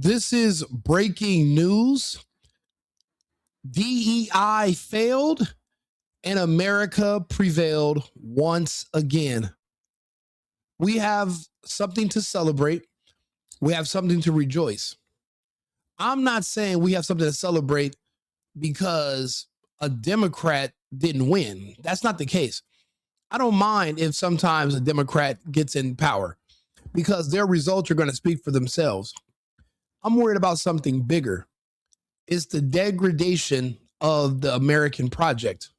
This is breaking news. DEI failed and America prevailed once again. We have something to celebrate. We have something to rejoice. I'm not saying we have something to celebrate because a Democrat didn't win. That's not the case. I don't mind if sometimes a Democrat gets in power because their results are going to speak for themselves. I'm worried about something bigger. It's the degradation of the American project.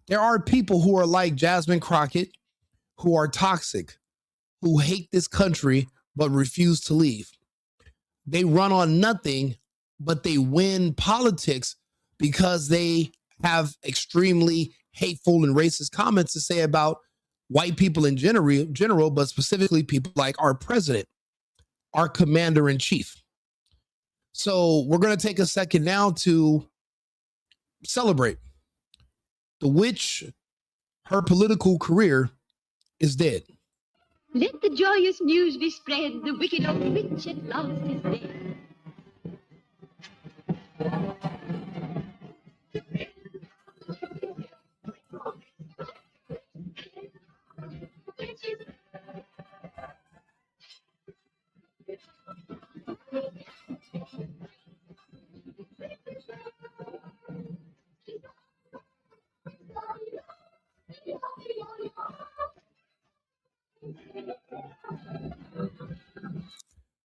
There are people who are like Jasmine Crockett, who are toxic, who hate this country but refuse to leave. They run on nothing, but they win politics because they have extremely hateful and racist comments to say about white people in general, but specifically people like our president, our commander-in-chief. So we're going to take a second now to celebrate. The witch, her political career is dead. Let the joyous news be spread, the wicked old witch at last is dead.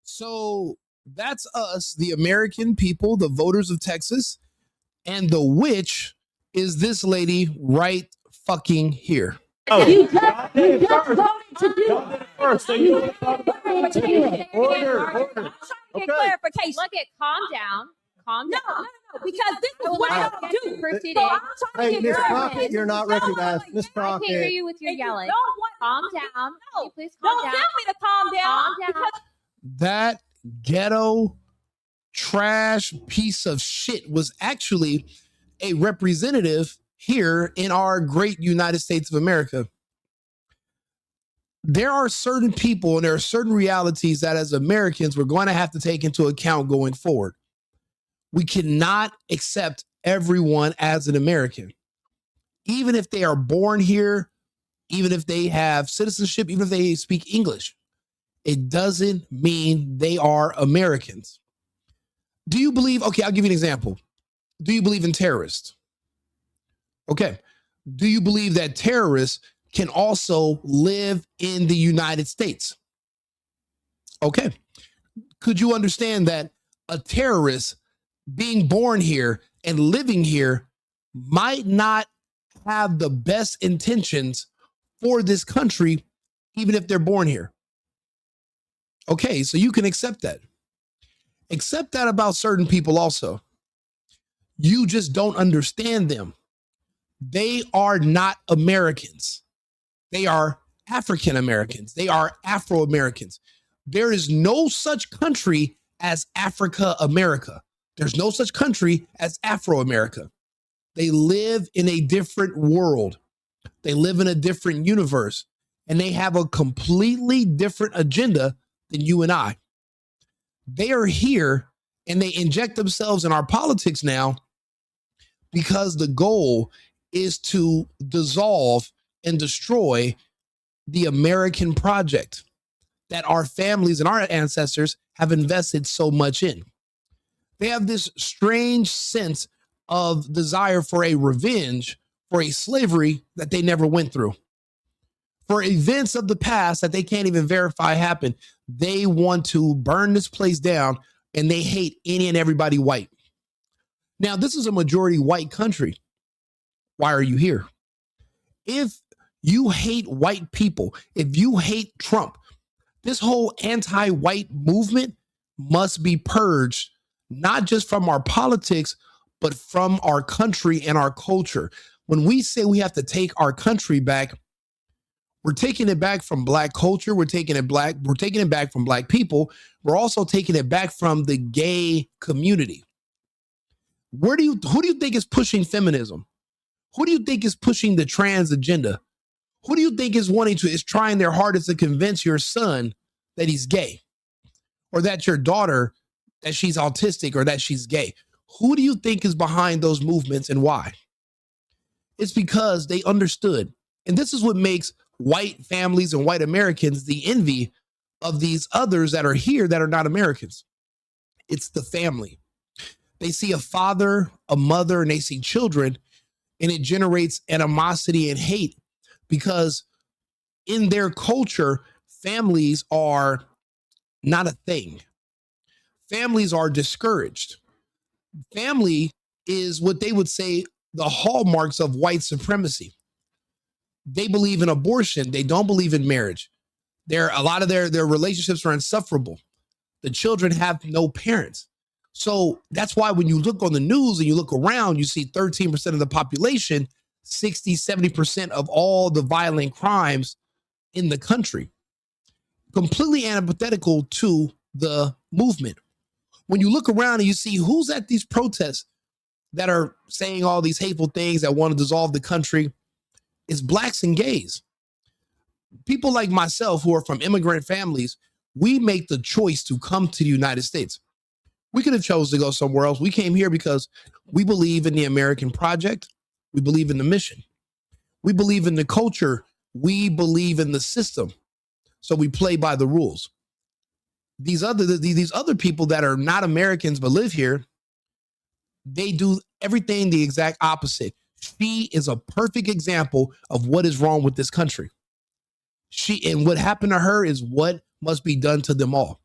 So that's us, the American people, the voters of Texas, and the witch is this lady right fucking here. Oh, you just voted to do it first. So you order. Get clarification. Look it, calm down. Calm down. No, because this is what I don't do. Proceeding. So I'm trying Hey, to Miss get Crockett, you're not recognized. Miss I can't hear Crockett. you with your And you yelling. don't want- Calm down. No, Can you please calm don't down. tell me to calm down. Calm down. Because That ghetto trash piece of shit was actually a representative here in our great United States of America. There are certain people and there are certain realities that as Americans we're going to have to take into account going forward. We cannot accept everyone as an American, even if they are born here, even if they have citizenship, even if they speak English. It doesn't mean they are Americans. Do you believe, okay, I'll give you an example. Do you believe in terrorists? Okay. Do you believe that terrorists can also live in the United States? Okay. Could you understand that a terrorist being born here and living here might not have the best intentions for this country, even if they're born here? Okay, so you can accept that. Accept that about certain people also. You just don't understand them. They are not Americans. They are African Americans. They are Afro Americans. There is no such country as Africa America. There's no such country as Afro America. They live in a different world. They live in a different universe, and they have a completely different agenda than you and I. They are here and they inject themselves in our politics now because the goal is to dissolve and destroy the American project that our families and our ancestors have invested so much in. They have this strange sense of desire for a revenge for a slavery that they never went through, for events of the past that they can't even verify happened. They want to burn this place down, and they hate any and everybody white. Now, this is a majority white country. Why are you here? If you hate white people, if you hate Trump, this whole anti-white movement must be purged, not just from our politics, but from our country and our culture. When we say we have to take our country back, we're taking it back from black culture. We're taking it back from black people. We're also taking it back from the gay community. Who do you think is pushing feminism? Who do you think is pushing the trans agenda? Who do you think is trying their hardest to convince your son that he's gay, or that your daughter that she's autistic or that she's gay. Who do you think is behind those movements and why? It's because they understood. And this is what makes white families and white Americans the envy of these others that are here that are not Americans. It's the family. They see a father, a mother, and they see children, and it generates animosity and hate because in their culture, families are not a thing. Families are discouraged. Family is what they would say the hallmarks of white supremacy. They believe in abortion. They don't believe in marriage. A lot of their relationships are insufferable. The children have no parents. So that's why when you look on the news and you look around, you see 13% of the population, 60, 70% of all the violent crimes in the country. Completely antithetical to the movement. When you look around and you see who's at these protests that are saying all these hateful things that want to dissolve the country, it's blacks and gays. People like myself who are from immigrant families, we make the choice to come to the United States. We could have chose to go somewhere else. We came here because we believe in the American project. We believe in the mission. We believe in the culture. We believe in the system. So we play by the rules. These other people that are not Americans but live here, they do everything the exact opposite. She is a perfect example of what is wrong with this country. And what happened to her is what must be done to them all.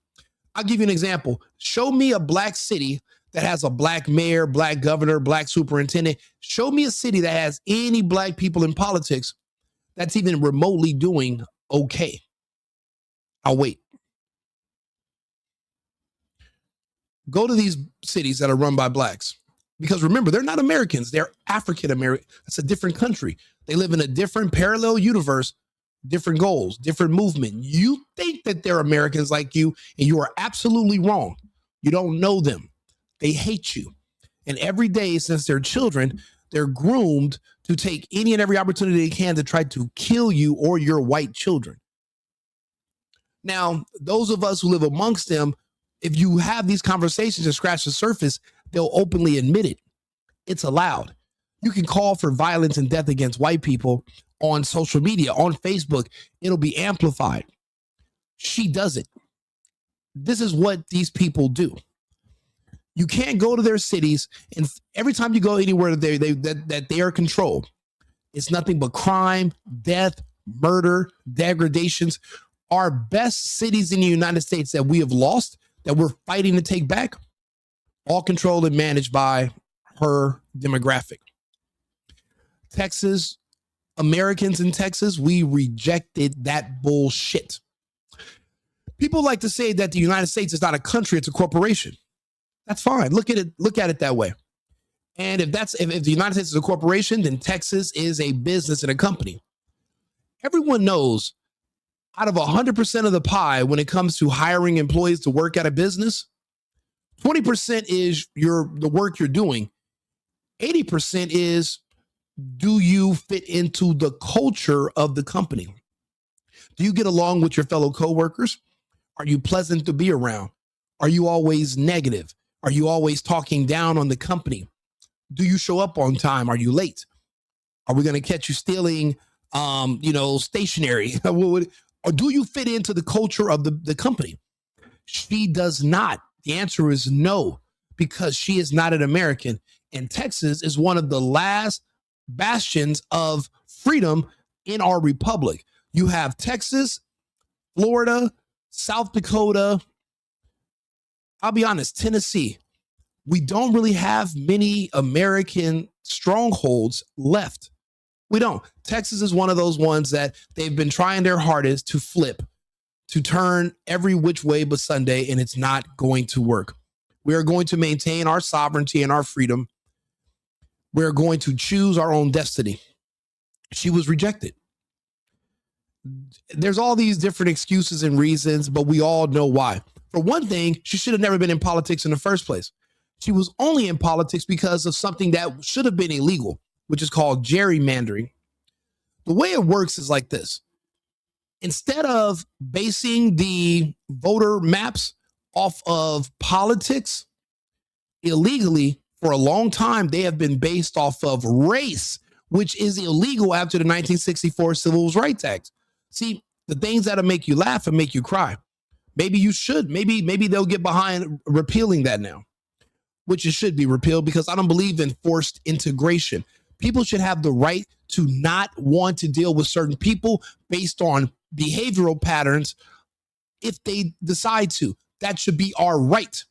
I'll give you an example. Show me a black city that has a black mayor, black governor, black superintendent. Show me a city that has any black people in politics that's even remotely doing okay. I'll wait. Go to these cities that are run by blacks. Because remember, they're not Americans. They're African American. It's a different country. They live in a different parallel universe, different goals, different movement. You think that they're Americans like you, and you are absolutely wrong. You don't know them. They hate you. And every day since they're children, they're groomed to take any and every opportunity they can to try to kill you or your white children. Now, those of us who live amongst them, if you have these conversations and scratch the surface, they'll openly admit it. It's allowed. You can call for violence and death against white people on social media, on Facebook. It'll be amplified. She does it. This is what these people do. You can't go to their cities, and every time you go anywhere that they are controlled, it's nothing but crime, death, murder, degradations. Our best cities in the United States that we have lost, that we're fighting to take back, all controlled and managed by her demographic. Texas, Americans in Texas, we rejected that bullshit. People like to say that the United States is not a country, it's a corporation. That's fine. Look at it that way. And if the United States is a corporation, then Texas is a business and a company. Everyone knows out of 100% of the pie when it comes to hiring employees to work at a business, 20% is the work you're doing. 80% is, do you fit into the culture of the company? Do you get along with your fellow coworkers? Are you pleasant to be around? Are you always negative? Are you always talking down on the company? Do you show up on time? Are you late? Are we going to catch you stealing, stationery? Or do you fit into the culture of the company? She does not. The answer is no, because she is not an American. And Texas is one of the last bastions of freedom in our republic. You have Texas, Florida, South Dakota. I'll be honest, Tennessee. We don't really have many American strongholds left. We don't. Texas is one of those ones that they've been trying their hardest to flip, to turn every which way but Sunday, and it's not going to work. We are going to maintain our sovereignty and our freedom. We're going to choose our own destiny. She was rejected. There's all these different excuses and reasons, but we all know why. For one thing, she should have never been in politics in the first place. She was only in politics because of something that should have been illegal, which is called gerrymandering. The way it works is like this. Instead of basing the voter maps off of politics illegally for a long time. They have been based off of race, which is illegal after the 1964 Civil Rights Act. See, the things that'll make you laugh and make you cry. Maybe you should. Maybe they'll get behind repealing that now, which it should be repealed, because I don't believe in forced integration. People should have the right to not want to deal with certain people based on behavioral patterns if they decide to. That should be our right.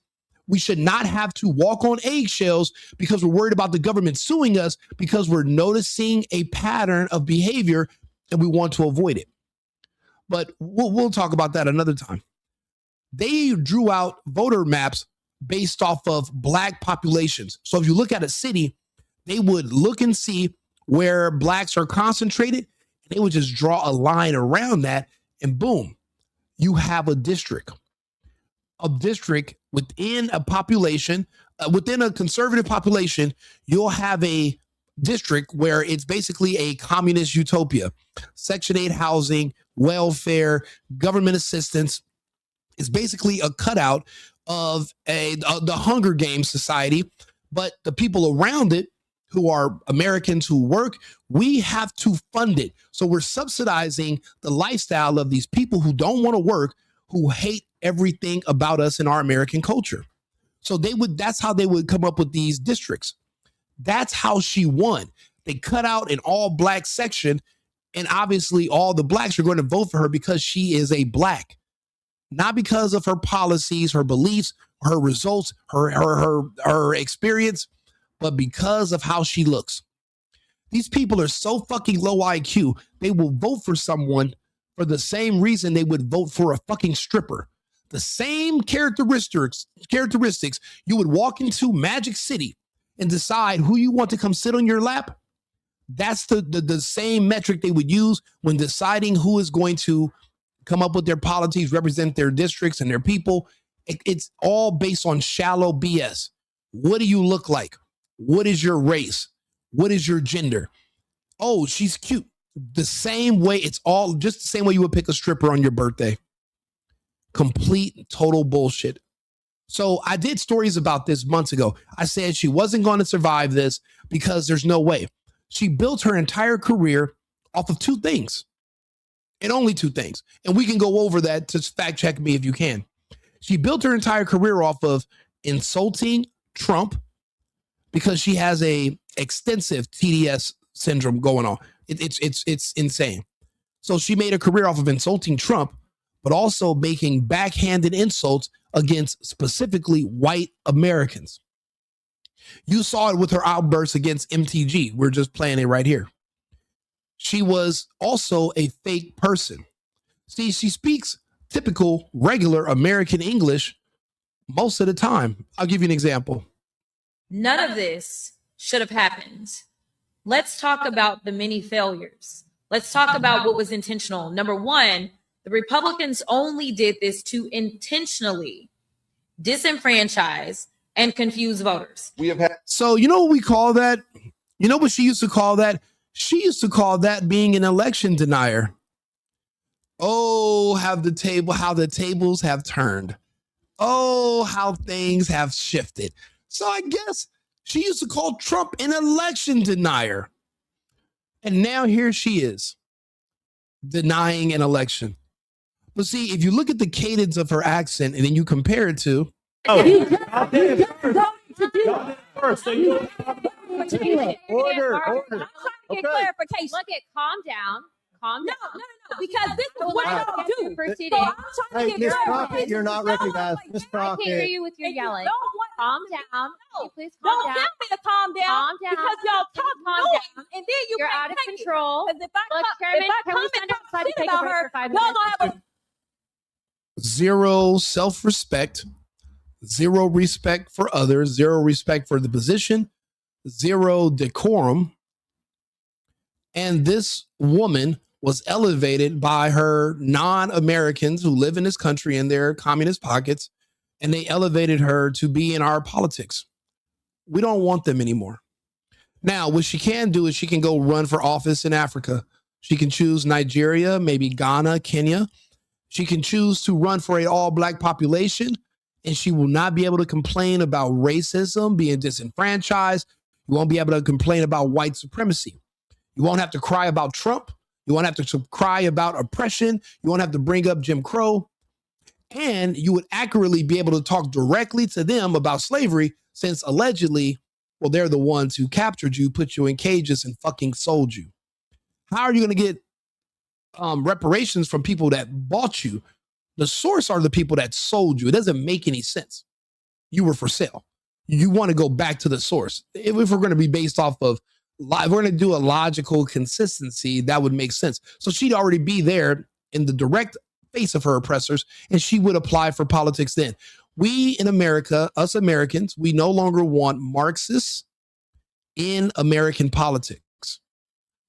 We should not have to walk on eggshells because we're worried about the government suing us because we're noticing a pattern of behavior and we want to avoid it. But we'll talk about that another time. They drew out voter maps based off of black populations. So if you look at a city, they would look and see where blacks are concentrated. They would just draw a line around that, and boom, you have a district. A district within a population, within a conservative population, you'll have a district where it's basically a communist utopia. Section 8 housing, welfare, government assistance. Is basically a cutout of the Hunger Games society, but the people around it who are Americans who work, we have to fund it. So we're subsidizing the lifestyle of these people who don't want to work, who hate everything about us in our American culture. So that's how they would come up with these districts. That's how she won. They cut out an all black section, and obviously all the blacks are going to vote for her because she is a black. Not because of her policies, her beliefs, her results, her experience, but because of how she looks. These people are so fucking low IQ, they will vote for someone for the same reason they would vote for a fucking stripper. The same characteristics, you would walk into Magic City and decide who you want to come sit on your lap. That's the same metric they would use when deciding who is going to come up with their policies, represent their districts and their people. It's all based on shallow BS. What do you look like? What is your race? What is your gender? Oh, she's cute. The same way, it's all just the same way you would pick a stripper on your birthday. Complete, total bullshit. So I did stories about this months ago. I said she wasn't going to survive this because there's no way. She built her entire career off of two things. And only two things. And we can go over that to fact check me if you can. She built her entire career off of insulting Trump because she has a extensive TDS syndrome going on. It's insane. So she made a career off of insulting Trump, but also making backhanded insults against specifically white Americans. You saw it with her outbursts against MTG. We're just playing it right here. She was also a fake person. See, she speaks typical, regular American English most of the time. I'll give you an example. None of this should have happened. Let's talk about the many failures. Let's talk about what was intentional. Number one, the Republicans only did this to intentionally disenfranchise and confuse voters. So you know what we call that? You know what she used to call that? She used to call that being an election denier. Oh, how the tables have turned. Oh, how things have shifted. So I guess she used to call Trump an election denier. And now here she is denying an election. But see, if you look at the cadence of her accent and then you compare it to. Y'all did it first. So you Order. I'm trying to get clarification. Look it, calm down. Calm No, down. because this is what y'all do. Proceeding. So I'm trying Hey, to Miss get Crockett, clarification. you're not recognized. Miss I can't hear Crockett. you with your If you yelling. don't want- Calm down. No. Please calm Don't down. tell me to calm down, Calm down. because y'all talk Calm noise, down. and then you You're can't out of take it. control. 'Cause if I Look, come, Chairman, if I can come we and send talk outside to shit take a about break her, for 5 y'all minutes? gonna have a Zero self-respect, zero respect for others, zero respect for the position, zero decorum. And this woman was elevated by her non-Americans who live in this country in their communist pockets, and they elevated her to be in our politics. We don't want them anymore. Now, what she can do is she can go run for office in Africa. She can choose Nigeria, maybe Ghana, Kenya. She can choose to run for an all-black population and she will not be able to complain about racism, being disenfranchised. You won't be able to complain about white supremacy. You won't have to cry about Trump. You won't have to cry about oppression. You won't have to bring up Jim Crow. And you would accurately be able to talk directly to them about slavery, since allegedly, well, they're the ones who captured you, put you in cages, and fucking sold you. How are you going to get reparations from people that bought you? The source are the people that sold you. It doesn't make any sense. You were for sale. You want to go back to the source. If we're going to be based off of, we're going to do a logical consistency, that would make sense. So she'd already be there in the direct face of her oppressors, and she would apply for politics then. We in America, us Americans, we no longer want Marxists in American politics.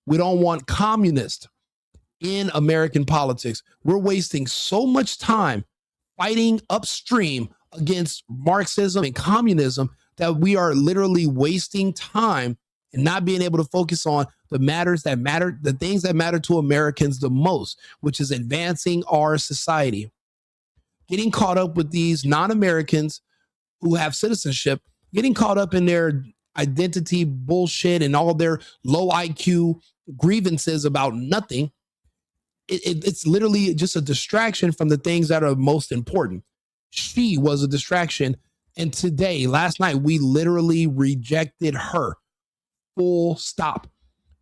We don't want communists in American politics. We're wasting so much time fighting upstream against Marxism and communism that we are literally wasting time and not being able to focus on the matters that matter, the things that matter to Americans the most, which is advancing our society. Getting caught up with these non-Americans who have citizenship, getting caught up in their identity bullshit and all their low IQ grievances about nothing. It's literally just a distraction from the things that are most important. She was a distraction. And today, last night, we literally rejected her. Full stop.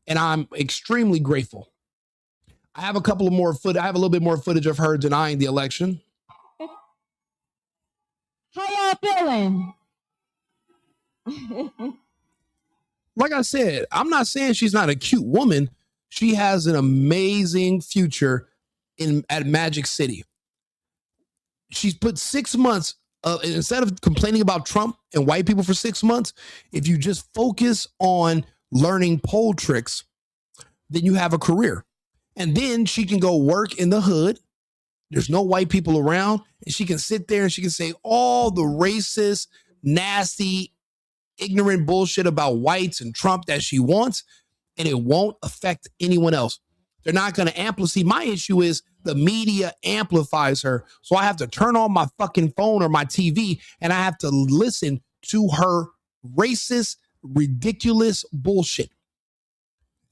And I'm extremely grateful. I have a couple of more I have a little bit more footage of her denying the election. How y'all feeling? Like I said, I'm not saying she's not a cute woman. She has an amazing future at Magic City. She's put 6 months, instead of complaining about Trump and white people for 6 months, if you just focus on learning poll tricks, then you have a career. And then she can go work in the hood. There's no white people around. And she can sit there and she can say all the racist, nasty, ignorant bullshit about whites and Trump that she wants, and it won't affect anyone else. They're not going to amplify. My issue is the media amplifies her. So I have to turn on my fucking phone or my TV and I have to listen to her racist, ridiculous bullshit.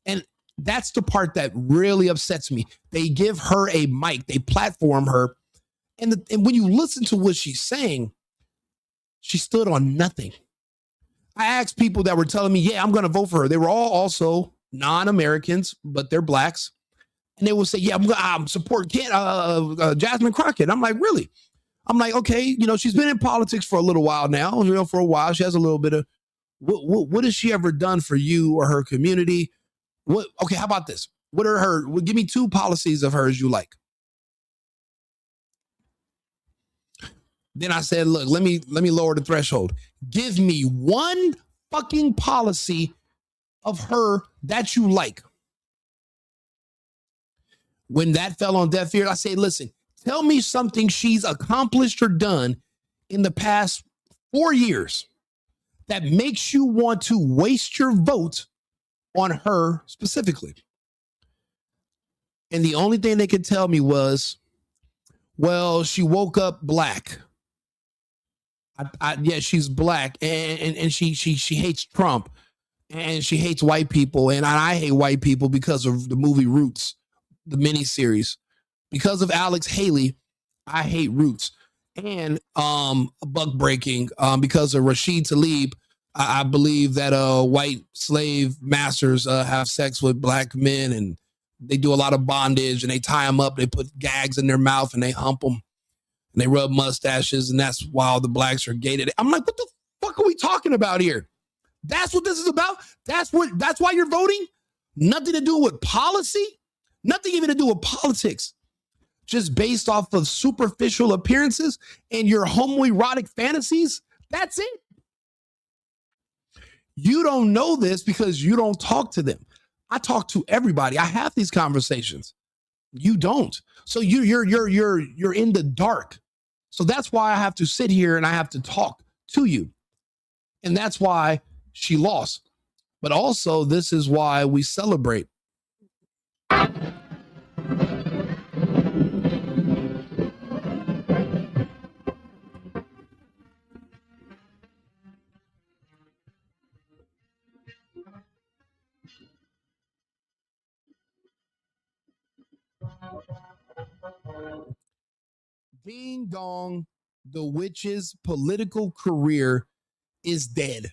And that's the part that really upsets me. They give her a mic, they platform her. And when you listen to what she's saying, she stood on nothing. I asked people that were telling me, yeah, I'm going to vote for her. They were all also non-Americans, but they're blacks. And they will say, yeah, I'm support Jasmine Crockett. I'm like, really? I'm like, okay, you know, she's been in politics for a little while now. You know, for a while, she has a little bit of, what has she ever done for you or her community? Okay, how about this? What are her? Give me 2 policies of hers you like. Then I said, look, let me lower the threshold. Give me 1 fucking policy of her that you like. When that fell on deaf ears, I say, listen, tell me something she's accomplished or done in the past 4 years that makes you want to waste your vote on her specifically. And the only thing they could tell me was, well, she woke up black. Yeah, she's black, and she hates Trump, and she hates white people, and I hate white people because of the movie Roots, the miniseries. Because of Alex Haley, I hate Roots. And buck breaking, because of Rashid Tlaib, I believe that white slave masters have sex with black men, and they do a lot of bondage, and they tie them up, they put gags in their mouth, and they hump them. And they rub mustaches, and that's why all the blacks are gated. I'm like, what the fuck are we talking about here? That's what this is about? That's why you're voting? Nothing to do with policy? Nothing even to do with politics. Just based off of superficial appearances and your homoerotic fantasies? That's it. You don't know this because you don't talk to them. I talk to everybody. I have these conversations. You don't. So you're in the dark. So that's why I have to sit here and I have to talk to you. And that's why she lost. But also, this is why we celebrate. Ding dong, the witch's political career is dead.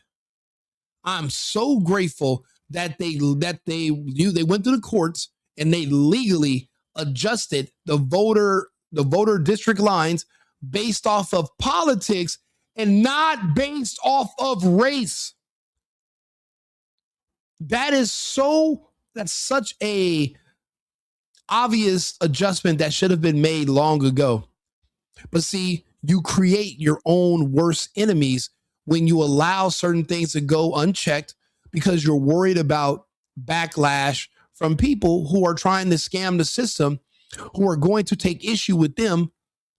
I'm so grateful that they went to the courts and they legally adjusted the voter district lines based off of politics and not based off of race. That's such a obvious adjustment that should have been made long ago. But see, you create your own worst enemies when you allow certain things to go unchecked because you're worried about backlash from people who are trying to scam the system, who are going to take issue with them,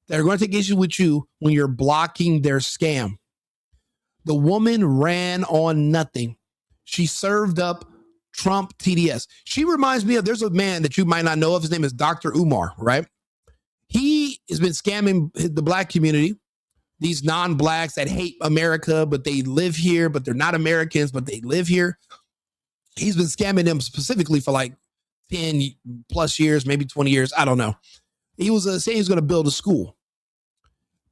that are going to take issue with you when you're blocking their scam. The woman ran on nothing. She served up Trump TDS. She reminds me of, there's a man that you might not know of. His name is Dr. Umar, right? He has been scamming the black community, these non-blacks that hate America, but they live here, but they're not Americans, but they live here. He's been scamming them specifically for like 10 plus years, maybe 20 years. I don't know. He was saying he was going to build a school.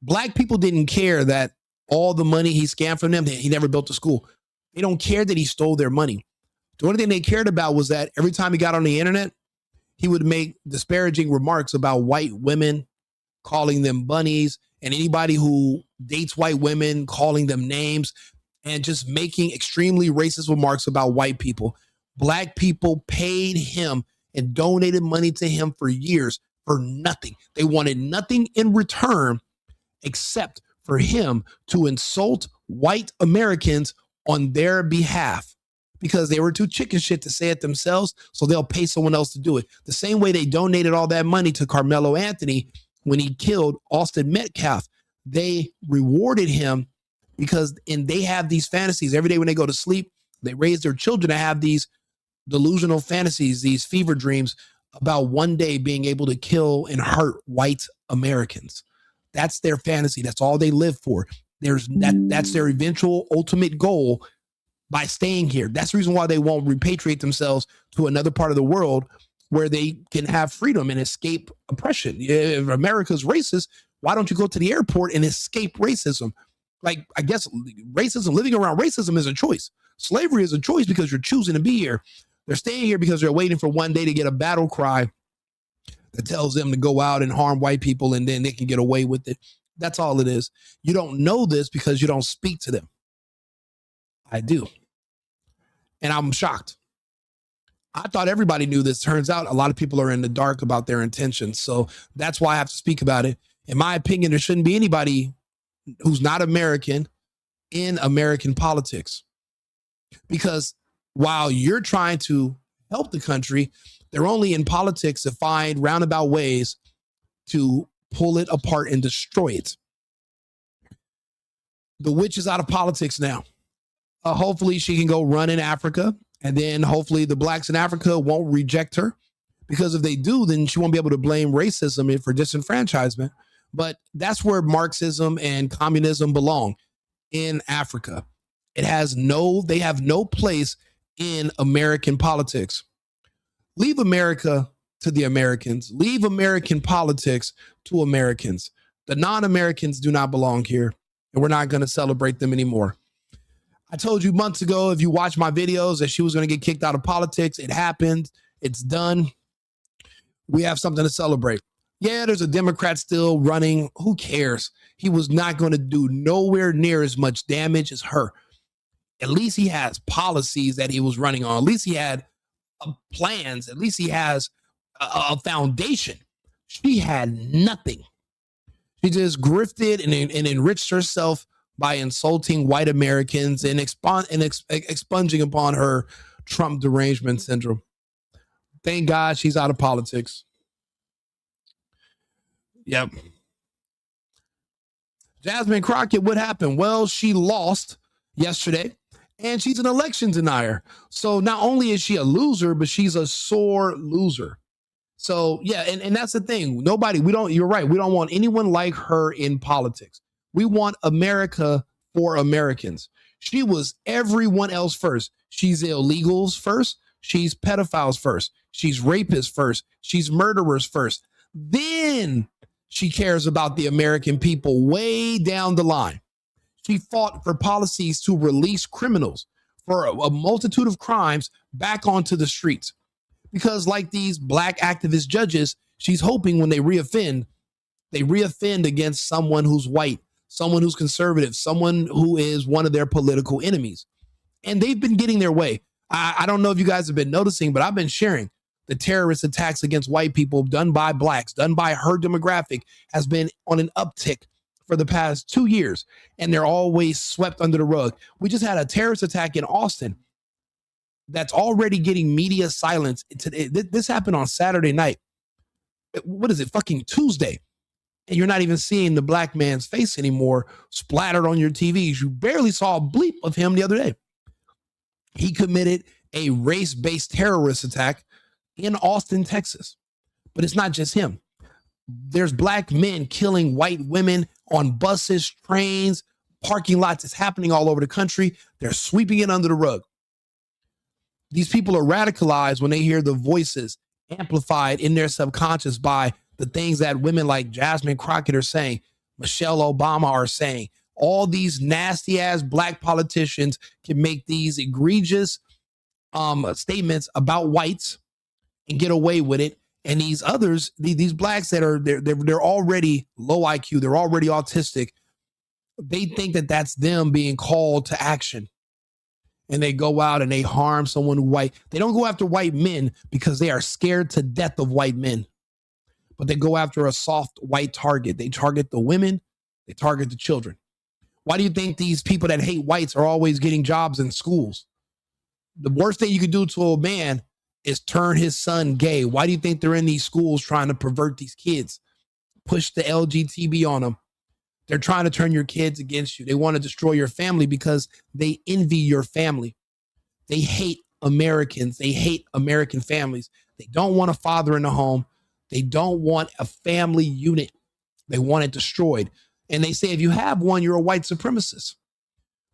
Black people didn't care that all the money he scammed from them, he never built a school. They don't care that he stole their money. The only thing they cared about was that every time he got on the internet, he would make disparaging remarks about white women, calling them bunnies, and anybody who dates white women, calling them names, and just making extremely racist remarks about white people. Black people paid him and donated money to him for years for nothing. They wanted nothing in return except for him to insult white Americans on their behalf, because they were too chicken shit to say it themselves, so they'll pay someone else to do it. The same way they donated all that money to Carmelo Anthony when he killed Austin Metcalf. They rewarded him and they have these fantasies every day when they go to sleep. They raise their children to have these delusional fantasies, these fever dreams about one day being able to kill and hurt white Americans. That's their fantasy. That's all they live for. That's their eventual ultimate goal by staying here. That's the reason why they won't repatriate themselves to another part of the world where they can have freedom and escape oppression. If America's racist, why don't you go to the airport and escape racism? Like, I guess living around racism is a choice. Slavery is a choice because you're choosing to be here. They're staying here because they're waiting for one day to get a battle cry that tells them to go out and harm white people and then they can get away with it. That's all it is. You don't know this because you don't speak to them. I do. And I'm shocked. I thought everybody knew this. Turns out a lot of people are in the dark about their intentions. So that's why I have to speak about it. In my opinion, there shouldn't be anybody who's not American in American politics. Because while you're trying to help the country, they're only in politics to find roundabout ways to pull it apart and destroy it. The witch is out of politics now. Hopefully she can go run in Africa, and then hopefully the blacks in Africa won't reject her, because if they do, then she won't be able to blame racism for disenfranchisement. But that's where Marxism and communism belong, in Africa. They have no place in American politics. Leave America to the Americans. Leave American politics to Americans. The non-Americans do not belong here, and we're not going to celebrate them anymore. I told you months ago, if you watch my videos, that she was going to get kicked out of politics. It happened. It's done. We have something to celebrate. Yeah, there's a Democrat still running. Who cares? He was not going to do nowhere near as much damage as her. At least he has policies that he was running on. At least he had plans. At least he has a foundation. She had nothing. She just grifted and enriched herself by insulting white Americans and expunging upon her Trump derangement syndrome. Thank God she's out of politics. Yep. Jasmine Crockett, what happened? Well, she lost yesterday, and she's an election denier. So not only is she a loser, but she's a sore loser. So yeah, and that's the thing. You're right. We don't want anyone like her in politics. We want America for Americans. She was everyone else first. She's illegals first. She's pedophiles first. She's rapists first. She's murderers first. Then She cares about the American people way down the line. She fought for policies to release criminals for a multitude of crimes back onto the streets. Because like these black activist judges, she's hoping when they reoffend against someone who's white, someone who's conservative, someone who is one of their political enemies. And they've been getting their way. I don't know if you guys have been noticing, but I've been sharing the terrorist attacks against white people done by blacks, done by her demographic, has been on an uptick for the past 2 years. And they're always swept under the rug. We just had a terrorist attack in Austin that's already getting media silence. This happened on Saturday night. What is it? Fucking Tuesday. And you're not even seeing the black man's face anymore splattered on your TVs. You barely saw a bleep of him the other day. He committed a race-based terrorist attack in Austin, Texas. But it's not just him. There's black men killing white women on buses, trains, parking lots. It's happening all over the country. They're sweeping it under the rug. These people are radicalized when they hear the voices amplified in their subconscious by the things that women like Jasmine Crockett are saying, Michelle Obama are saying. All these nasty ass black politicians can make these egregious statements about whites and get away with it. And these others, these blacks that are they're already low IQ, they're already autistic. They think that that's them being called to action. And they go out and they harm someone white. They don't go after white men because they are scared to death of white men. But they go after a soft white target. They target the women. They target the children. Why do you think these people that hate whites are always getting jobs in schools? The worst thing you could do to a man is turn his son gay. Why do you think they're in these schools trying to pervert these kids? Push the LGTB on them. They're trying to turn your kids against you. They want to destroy your family because they envy your family. They hate Americans. They hate American families. They don't want a father in the home. They don't want a family unit. They want it destroyed. And they say, if you have one, you're a white supremacist.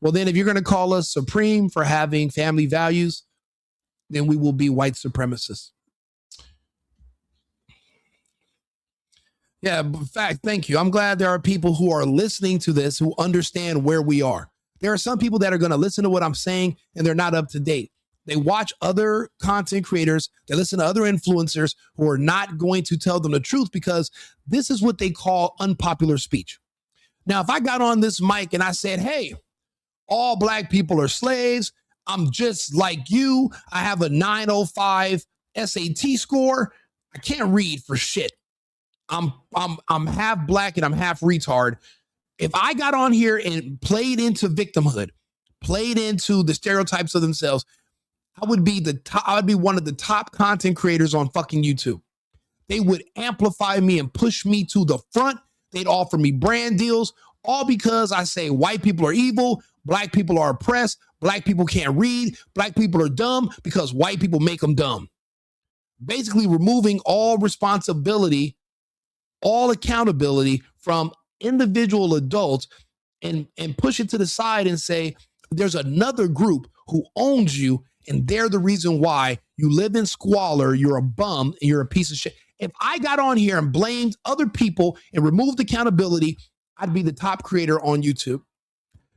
Well, then if you're going to call us supreme for having family values, then we will be white supremacists. Yeah, in fact, thank you. I'm glad there are people who are listening to this who understand where we are. There are some people that are going to listen to what I'm saying and they're not up to date. They watch other content creators. They listen to other influencers who are not going to tell them the truth because this is what they call unpopular speech. Now, if I got on this mic and I said, hey, all black people are slaves. I'm just like you. I have a 905 SAT score. I can't read for shit. I'm half black and I'm half retard. If I got on here and played into victimhood, played into the stereotypes of themselves, I would be one of the top content creators on fucking YouTube. They would amplify me and push me to the front. They'd offer me brand deals, all because I say white people are evil, black people are oppressed, black people can't read, black people are dumb because white people make them dumb. Basically removing all responsibility, all accountability from individual adults and push it to the side and say, there's another group who owns you and they're the reason why you live in squalor, you're a bum, and you're a piece of shit. If I got on here and blamed other people and removed accountability, I'd be the top creator on YouTube.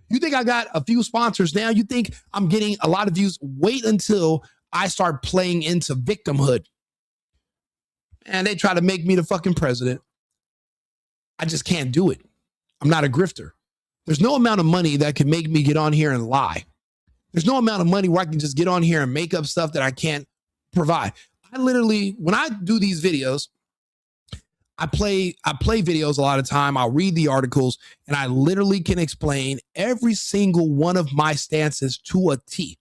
You think I got a few sponsors now? You think I'm getting a lot of views? Wait until I start playing into victimhood. And they try to make me the fucking president. I just can't do it. I'm not a grifter. There's no amount of money that can make me get on here and lie. There's no amount of money where I can just get on here and make up stuff that I can't provide. I literally, when I do these videos, I play videos a lot of time. I'll read the articles and I literally can explain every single one of my stances to a T.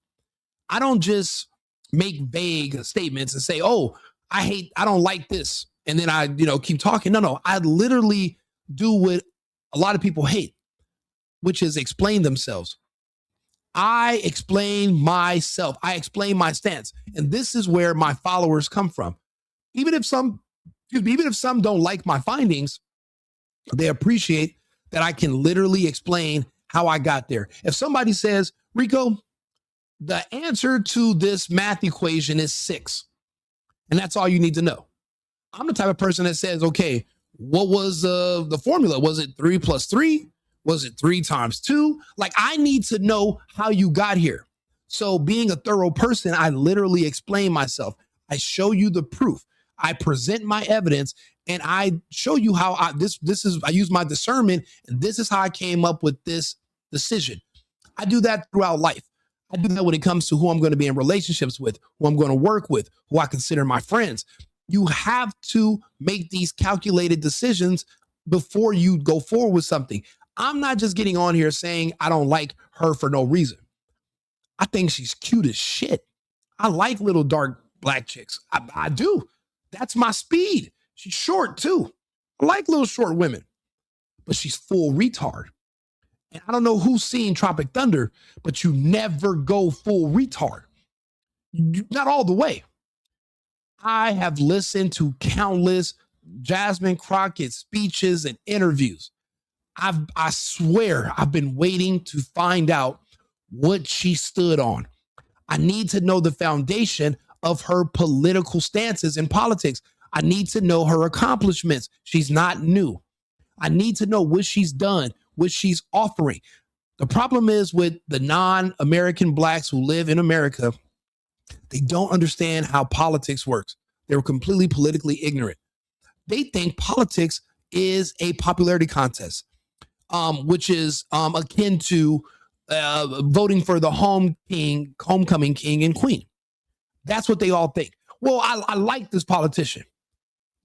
I don't just make vague statements and say, oh, I don't like this. And then I, keep talking. No, I literally do what a lot of people hate, which is explain themselves. I explain myself. I explain my stance. And this is where my followers come from. Even if some don't like my findings, they appreciate that I can literally explain how I got there. If somebody says, Rico, the answer to this math equation is 6, and that's all you need to know. I'm the type of person that says, okay, What was the formula? Was it 3 plus 3? Was it 3 times 2? Like, I need to know how you got here. So being a thorough person, I literally explain myself. I show you the proof. I present my evidence, and I show you how I use my discernment, and this is how I came up with this decision. I do that throughout life. I do that when it comes to who I'm going to be in relationships with, who I'm going to work with, who I consider my friends. You have to make these calculated decisions before you go forward with something. I'm not just getting on here saying I don't like her for no reason. I think she's cute as shit. I like little dark black chicks. I do. That's my speed. She's short too. I like little short women, but she's full retard. And I don't know who's seen Tropic Thunder, but you never go full retard. Not all the way. I have listened to countless Jasmine Crockett speeches and interviews. I swear I've been waiting to find out what she stood on. I need to know the foundation of her political stances in politics. I need to know her accomplishments. She's not new. I need to know what she's done, what she's offering. The problem is with the non-American blacks who live in America, they don't understand how politics works. They're completely politically ignorant. They think politics is a popularity contest, which is akin to voting for the homecoming king and queen. That's what they all think. Well, I like this politician.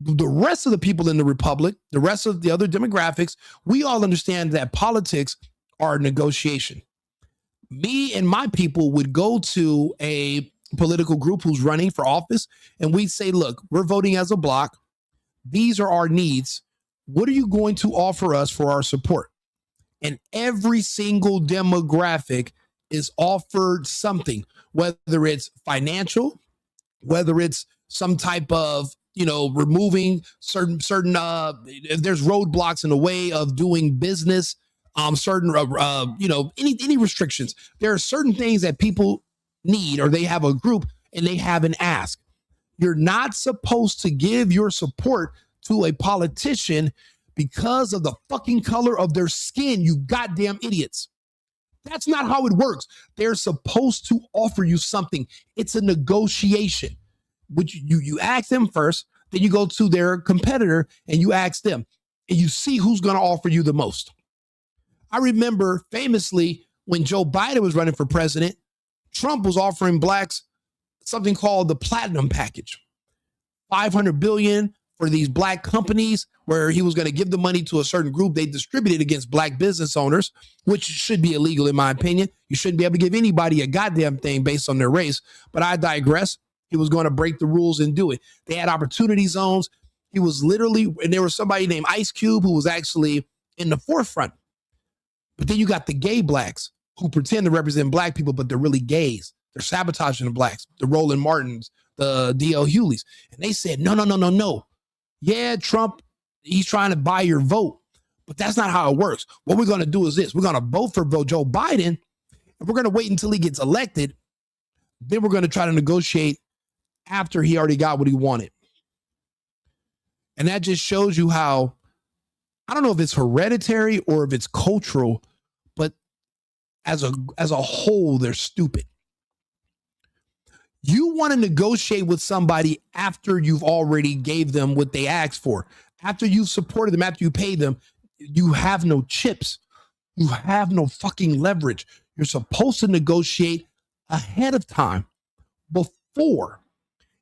The rest of the people in the republic, the rest of the other demographics, we all understand that politics are a negotiation. Me and my people would go to a political group who's running for office, and we'd say, look, we're voting as a block. These are our needs. What are you going to offer us for our support? And every single demographic is offered something, whether it's financial, whether it's some type of, removing certain if there's roadblocks in the way of doing business, any restrictions. There are certain things that people need, or they have a group and they have an ask. You're not supposed to give your support to a politician because of the fucking color of their skin, you goddamn idiots. That's not how it works. They're supposed to offer you something. It's a negotiation. Which you ask them first, then you go to their competitor and you ask them, and you see who's going to offer you the most. I remember famously when Joe Biden was running for president, Trump was offering blacks something called the platinum package, $500 billion for these black companies, where he was going to give the money to a certain group. They distributed against black business owners, which should be illegal in my opinion. You shouldn't be able to give anybody a goddamn thing based on their race, but I digress. He was going to break the rules and do it. They had opportunity zones. He was literally, and there was somebody named Ice Cube who was actually in the forefront. But then you got the gay blacks who pretend to represent black people, but they're really gays. They're sabotaging the blacks, the Roland Martins, the D.L. Hewleys. And they said, no. Yeah, Trump, he's trying to buy your vote, but that's not how it works. What we're going to do is this. We're going to vote for Joe Biden, and we're going to wait until he gets elected. Then we're going to try to negotiate after he already got what he wanted. And that just shows you how, I don't know if it's hereditary or if it's cultural, but as a whole, they're stupid. You want to negotiate with somebody after you've already gave them what they asked for. After you've supported them, after you pay them, you have no chips. You have no fucking leverage. You're supposed to negotiate ahead of time, before.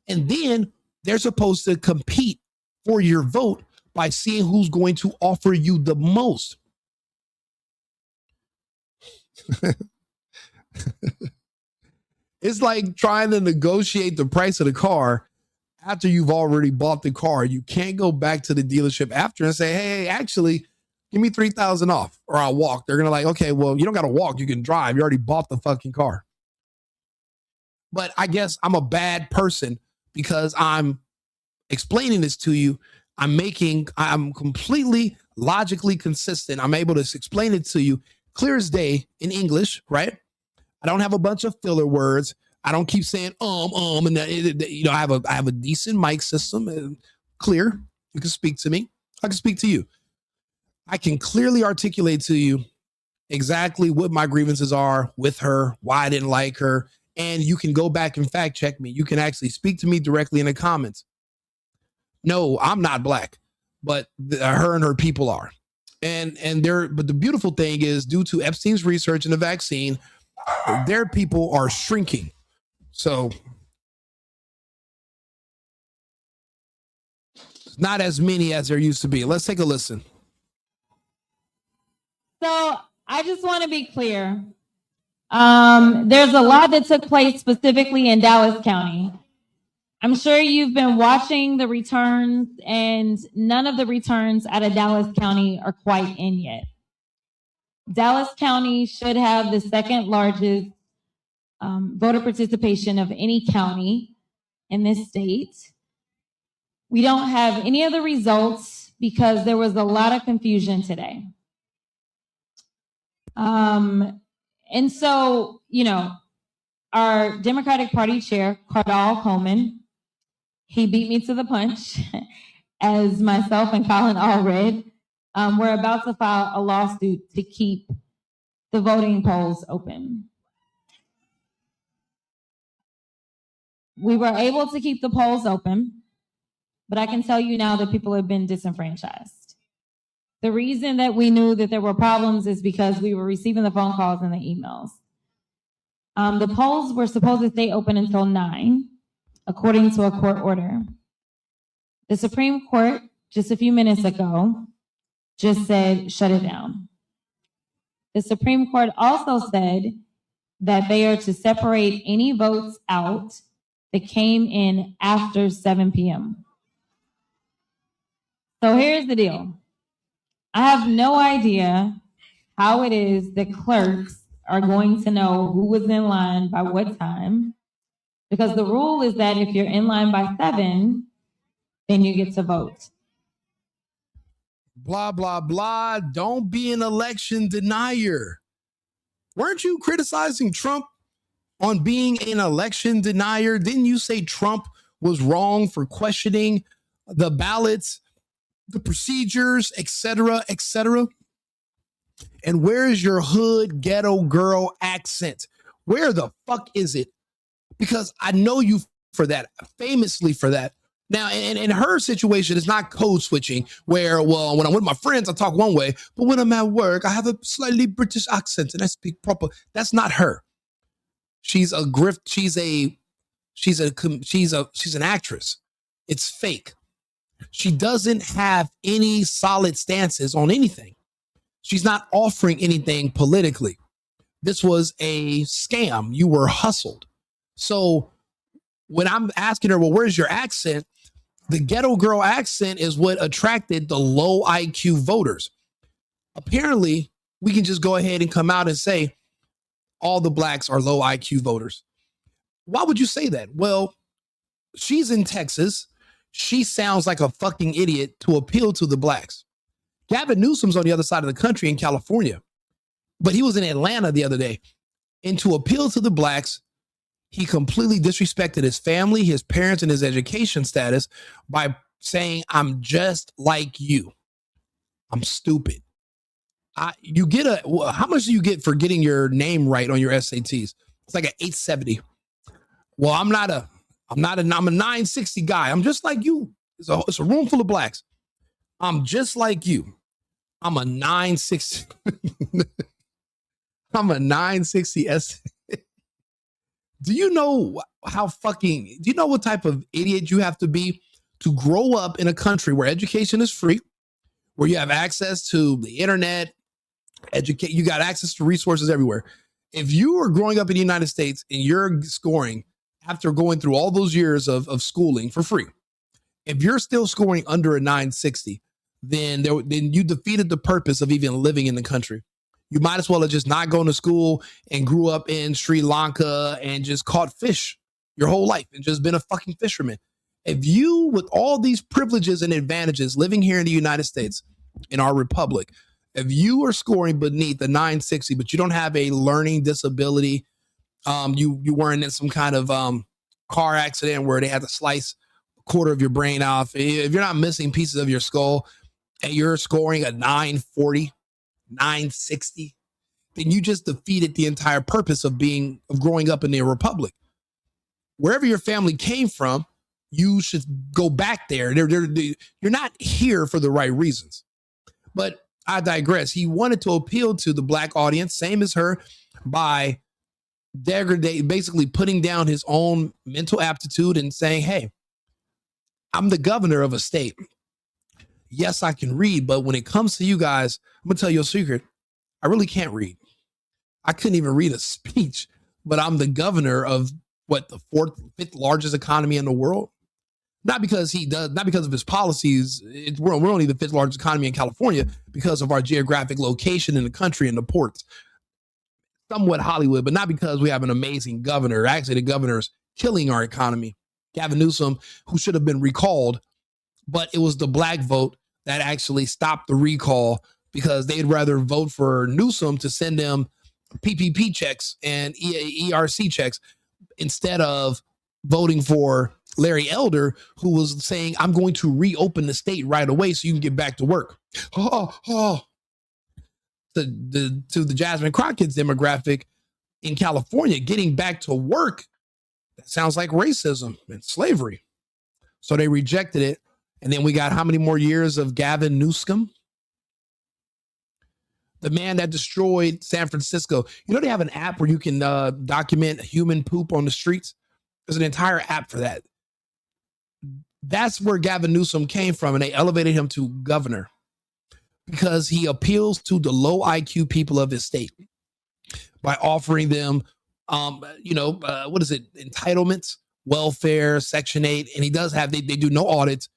And then they're supposed to compete for your vote by seeing who's going to offer you the most. It's like trying to negotiate the price of the car after you've already bought the car. You can't go back to the dealership after and say, hey, actually, give me $3,000 off or I'll walk. They're going to like, okay, well, you don't got to walk. You can drive. You already bought the fucking car. But I guess I'm a bad person because I'm explaining this to you. I'm completely logically consistent. I'm able to explain it to you clear as day in English, right? I don't have a bunch of filler words. I don't keep saying and I have a decent mic system. Clear. You can speak to me. I can speak to you. I can clearly articulate to you exactly what my grievances are with her, why I didn't like her, and you can go back and fact check me. You can actually speak to me directly in the comments. No, I'm not black, but her and her people are. And but the beautiful thing is, due to Epstein's research and the vaccine, their people are shrinking. So not as many as there used to be. Let's take a listen. So I just want to be clear. There's a lot that took place specifically in Dallas County. I'm sure you've been watching the returns, and none of the returns out of Dallas County are quite in yet. Dallas County should have the second largest voter participation of any county in this state. We don't have any of the results because there was a lot of confusion today. And so, you know, our Democratic Party chair, Cardall Coleman, he beat me to the punch, as myself and Colin all read. We're about to file a lawsuit to keep the voting polls open. We were able to keep the polls open, but I can tell you now that people have been disenfranchised. The reason that we knew that there were problems is because we were receiving the phone calls and the emails. The polls were supposed to stay open until 9, according to a court order. The Supreme Court, just a few minutes ago, just said, shut it down. The Supreme Court also said that they are to separate any votes out that came in after 7 p.m. So here's the deal. I have no idea how it is that clerks are going to know who was in line by what time, because the rule is that if you're in line by 7, then you get to vote. Blah, blah, blah. Don't be an election denier. Weren't you criticizing Trump on being an election denier? Didn't you say Trump was wrong for questioning the ballots, the procedures, etc., etc.? And where is your hood ghetto girl accent? Where the fuck is it? Because I know you for that, famously for that. Now, in her situation, it's not code switching where, well, when I'm with my friends, I talk one way, but when I'm at work, I have a slightly British accent and I speak proper. That's not her. She's a grift. She's an actress. It's fake. She doesn't have any solid stances on anything. She's not offering anything politically. This was a scam. You were hustled. So when I'm asking her, well, where's your accent? The ghetto girl accent is what attracted the low IQ voters. Apparently, we can just go ahead and come out and say all the blacks are low IQ voters. Why would you say that? Well, she's in Texas. She sounds like a fucking idiot to appeal to the blacks. Gavin Newsom's on the other side of the country in California, but he was in Atlanta the other day. And to appeal to the blacks, he completely disrespected his family, his parents, and his education status by saying, I'm just like you. I'm stupid. How much do you get for getting your name right on your SATs? It's like an 870. Well, I'm a 960 guy. I'm just like you. It's a room full of blacks. I'm just like you. I'm a 960. I'm a 960 S. Do you know what type of idiot you have to be to grow up in a country where education is free, where you have access to the internet, you got access to resources everywhere. If you are growing up in the United States and you're scoring after going through all those years of schooling for free, if you're still scoring under a 960, then you defeated the purpose of even living in the country. You might as well have just not gone to school and grew up in Sri Lanka and just caught fish your whole life and just been a fucking fisherman. If you, with all these privileges and advantages living here in the United States, in our republic, if you are scoring beneath the 960, but you don't have a learning disability, you weren't in some kind of car accident where they had to slice a quarter of your brain off, if you're not missing pieces of your skull, and you're scoring a 940, 960, then you just defeated the entire purpose of growing up in a republic. Wherever your family came from, you should go back there. You're not here for the right reasons. But I digress. He wanted to appeal to the black audience, same as her, by basically putting down his own mental aptitude and saying, hey, I'm the governor of a state. Yes, I can read, but when it comes to you guys, I'm gonna tell you a secret. I really can't read. I couldn't even read a speech, but I'm the governor of the fifth largest economy in the world. Not because of his policies. We're only the fifth largest economy in California because of our geographic location in the country and the ports. Somewhat Hollywood, but not because we have an amazing governor. Actually, the governor's killing our economy. Gavin Newsom, who should have been recalled, but it was the black vote that actually stopped the recall because they'd rather vote for Newsom to send them PPP checks and ERC checks instead of voting for Larry Elder, who was saying, I'm going to reopen the state right away so you can get back to work. To the Jasmine Crockett's demographic in California, getting back to work, that sounds like racism and slavery. So they rejected it. And then we got how many more years of Gavin Newsom? The man that destroyed San Francisco. You know, they have an app where you can document human poop on the streets. There's an entire app for that. That's where Gavin Newsom came from, and they elevated him to governor because he appeals to the low IQ people of his state by offering them, entitlements, welfare, Section 8, and he does have, they do no audits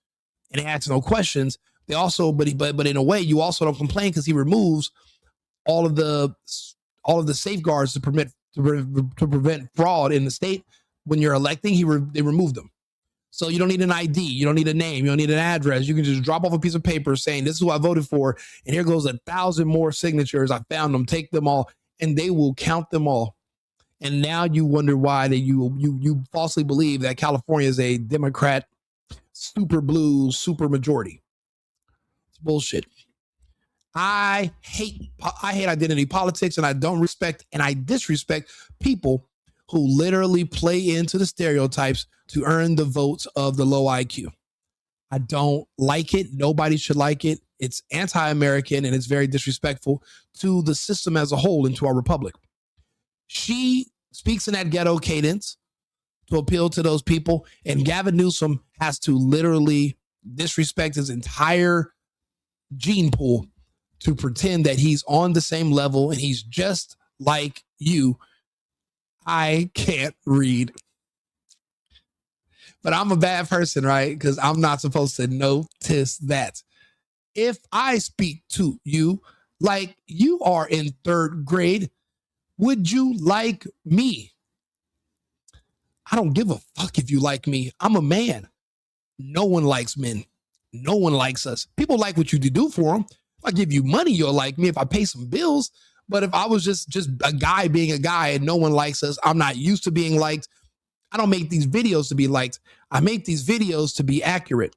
and he asks no questions. They also, but in a way, you also don't complain because he removes all of the safeguards to prevent fraud in the state. When you're electing, they remove them. So you don't need an ID, you don't need a name, you don't need an address. You can just drop off a piece of paper saying, this is who I voted for, and here goes 1,000 more signatures. I found them, take them all, and they will count them all. And now you wonder why that you falsely believe that California is a Democrat, super blue, super majority. It's bullshit. I hate identity politics, and I don't respect and I disrespect people who literally play into the stereotypes to earn the votes of the low IQ. I don't like it. Nobody should like it. It's anti-American and it's very disrespectful to the system as a whole and to our republic. She speaks in that ghetto cadence to appeal to those people, and Gavin Newsom has to literally disrespect his entire gene pool to pretend that he's on the same level and he's just like you. I can't read. But I'm a bad person, right? Because I'm not supposed to notice that. If I speak to you like you are in third grade, would you like me? I don't give a fuck if you like me. I'm a man. No one likes men. No one likes us. People like what you do for them. If I give you money, you'll like me. If I pay some bills. But if I was just a guy being a guy and no one likes us, I'm not used to being liked. I don't make these videos to be liked. I make these videos to be accurate.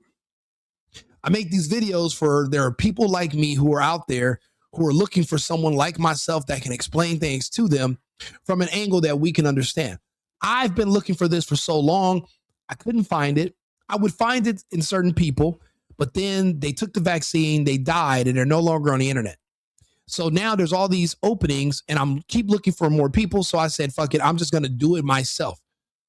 I make these videos there are people like me who are out there who are looking for someone like myself that can explain things to them from an angle that we can understand. I've been looking for this for so long. I couldn't find it. I would find it in certain people, but then they took the vaccine, they died, and they're no longer on the internet. So now there's all these openings and I'm keep looking for more people. So I said, fuck it, I'm just going to do it myself.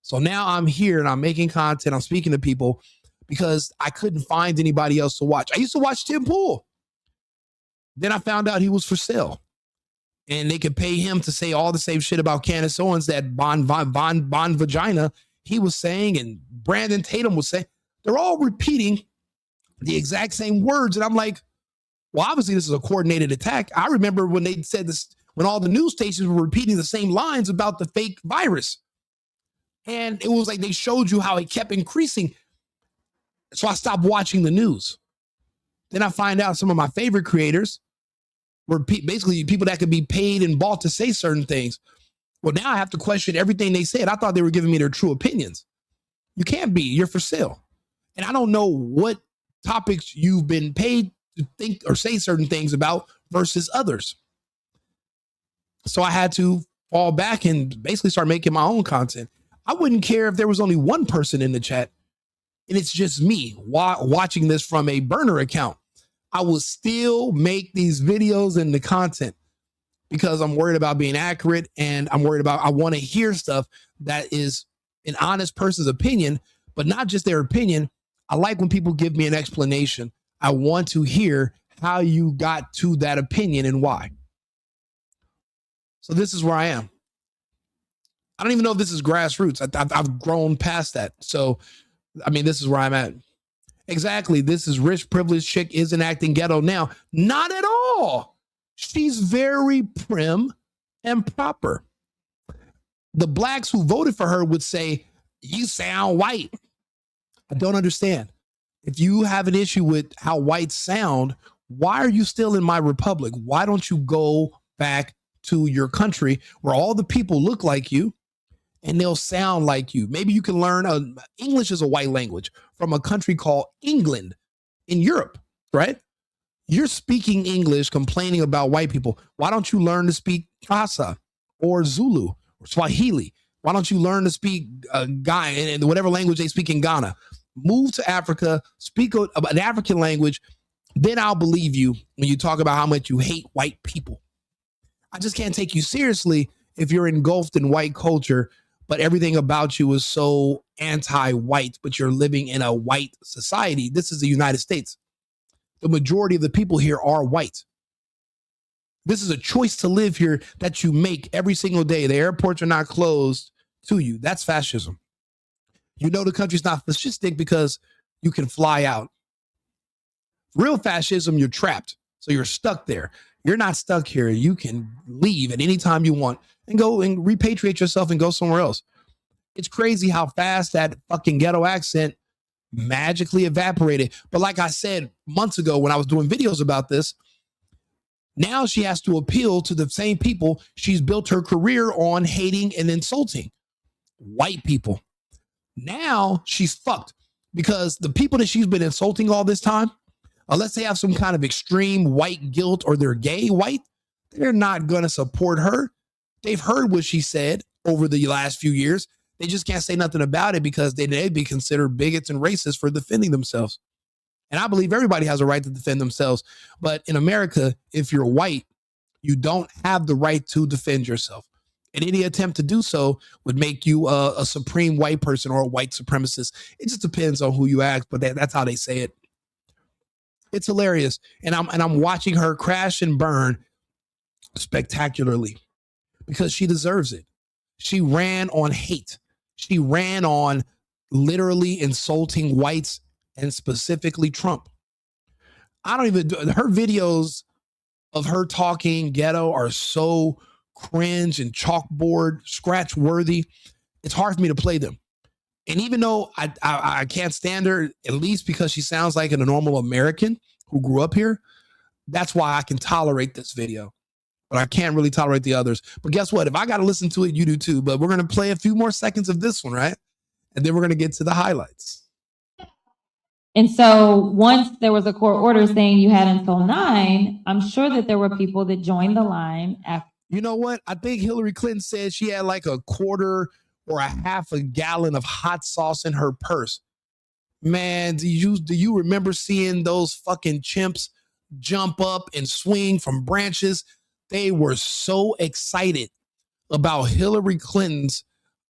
So now I'm here and I'm making content. I'm speaking to people because I couldn't find anybody else to watch. I used to watch Tim Pool. Then I found out he was for sale and they could pay him to say all the same shit about Candace Owens that Bon Vagina he was saying and Brandon Tatum was saying. They're all repeating the exact same words. And I'm like, well, obviously this is a coordinated attack. I remember when they said this, when all the news stations were repeating the same lines about the fake virus. And it was like they showed you how it kept increasing. So I stopped watching the news. Then I find out some of my favorite creators were basically people that could be paid and bought to say certain things. Well, now I have to question everything they said. I thought they were giving me their true opinions. You can't be. You're for sale. And I don't know what topics you've been paid to think or say certain things about versus others. So I had to fall back and basically start making my own content. I wouldn't care if there was only one person in the chat and it's just me watching this from a burner account. I will still make these videos and the content because I'm worried about being accurate, and I want to hear stuff that is an honest person's opinion, but not just their opinion. I like when people give me an explanation. I want to hear how you got to that opinion and why. So this is where I am. I don't even know if this is grassroots. I've grown past that. So, I mean, this is where I'm at. Exactly. This is rich, privileged chick isn't acting ghetto now. Not at all. She's very prim and proper. The blacks who voted for her would say, you sound white. I don't understand. If you have an issue with how whites sound, why are you still in my republic? Why don't you go back to your country where all the people look like you and they'll sound like you? Maybe you can learn English is a white language from a country called England in Europe, right? You're speaking English, complaining about white people. Why don't you learn to speak Xhosa or Zulu or Swahili? Why don't you learn to speak Ghana and whatever language they speak in Ghana? Move to Africa, speak an African language. Then I'll believe you when you talk about how much you hate white people. I just can't take you seriously if you're engulfed in white culture, but everything about you is so anti-white, but you're living in a white society. This is the United States. The majority of the people here are white. This is a choice to live here that you make every single day. The airports are not closed to you. That's fascism. You know the country's not fascistic because you can fly out. Real fascism, you're trapped. So you're stuck there. You're not stuck here. You can leave at any time you want and go and repatriate yourself and go somewhere else. It's crazy how fast that fucking ghetto accent magically evaporated. But like I said months ago when I was doing videos about this, now she has to appeal to the same people she's built her career on hating and insulting. White people. Now she's fucked because the people that she's been insulting all this time, unless they have some kind of extreme white guilt or they're gay white, they're not going to support her. They've heard what she said over the last few years. They just can't say nothing about it because they'd be considered bigots and racists for defending themselves. And I believe everybody has a right to defend themselves. But in America, if you're white, you don't have the right to defend yourself. And any attempt to do so would make you a supreme white person or a white supremacist. It just depends on who you ask, but that's how they say it. It's hilarious. And I'm watching her crash and burn spectacularly because she deserves it. She ran on hate. She ran on literally insulting whites and specifically Trump. Her videos of her talking ghetto are so cringe and chalkboard scratch worthy. It's hard for me to play them. And even though I can't stand her, at least because she sounds like a normal American who grew up here, that's why I can tolerate this video. But I can't really tolerate the others. But guess what? If I got to listen to it, you do too. But we're going to play a few more seconds of this one, right? And then we're going to get to the highlights. And so once there was a court order saying you had until 9, I'm sure that there were people that joined the line after. You know what? I think Hillary Clinton said she had like a quarter or a half a gallon of hot sauce in her purse. Man, do you remember seeing those fucking chimps jump up and swing from branches? They were so excited about Hillary Clinton's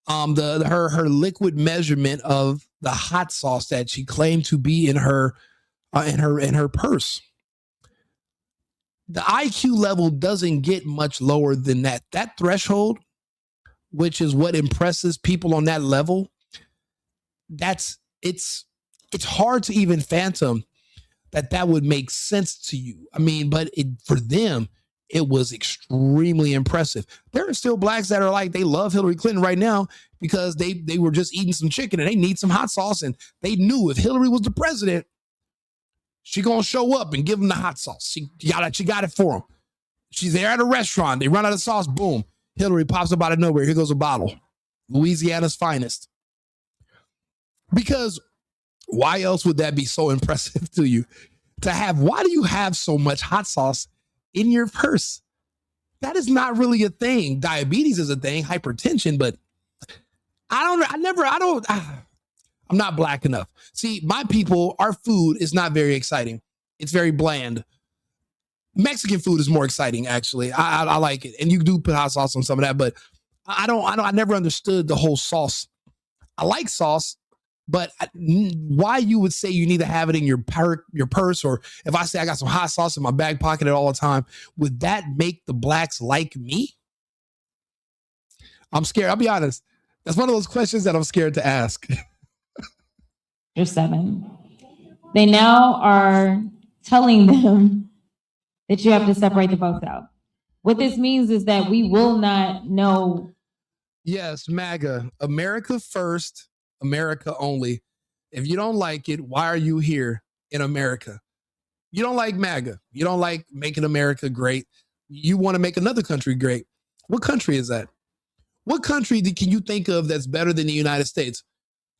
her liquid measurement of the hot sauce that she claimed to be in her purse. The IQ level doesn't get much lower than that. That threshold, which is what impresses people on that level, it's hard to even phantom that would make sense to you. I mean, but for them, it was extremely impressive. There are still blacks that are like, they love Hillary Clinton right now because they were just eating some chicken and they need some hot sauce. And they knew if Hillary was the president, she gonna show up and give them the hot sauce. She got it for them. She's there at a restaurant. They run out of sauce. Boom. Hillary pops up out of nowhere. Here goes a bottle. Louisiana's finest. Because why else would that be so impressive to you? why do you have so much hot sauce in your purse? That is not really a thing. Diabetes is a thing, hypertension, but I'm not black enough. See, my people, our food is not very exciting. It's very bland. Mexican food is more exciting, actually. I like it. And you do put hot sauce on some of that, but I never understood the whole sauce. I like sauce, but why you would say you need to have it in your purse, or if I say I got some hot sauce in my back pocket at all the time, would that make the blacks like me? I'm scared. I'll be honest. That's one of those questions that I'm scared to ask. You're 7. They now are telling them that you have to separate the votes out. What this means is that we will not know. Yes, MAGA, America first, America only. If you don't like it, why are you here in America? You don't like MAGA. You don't like making America great. You want to make another country great. What country is that? What country can you think of that's better than the United States?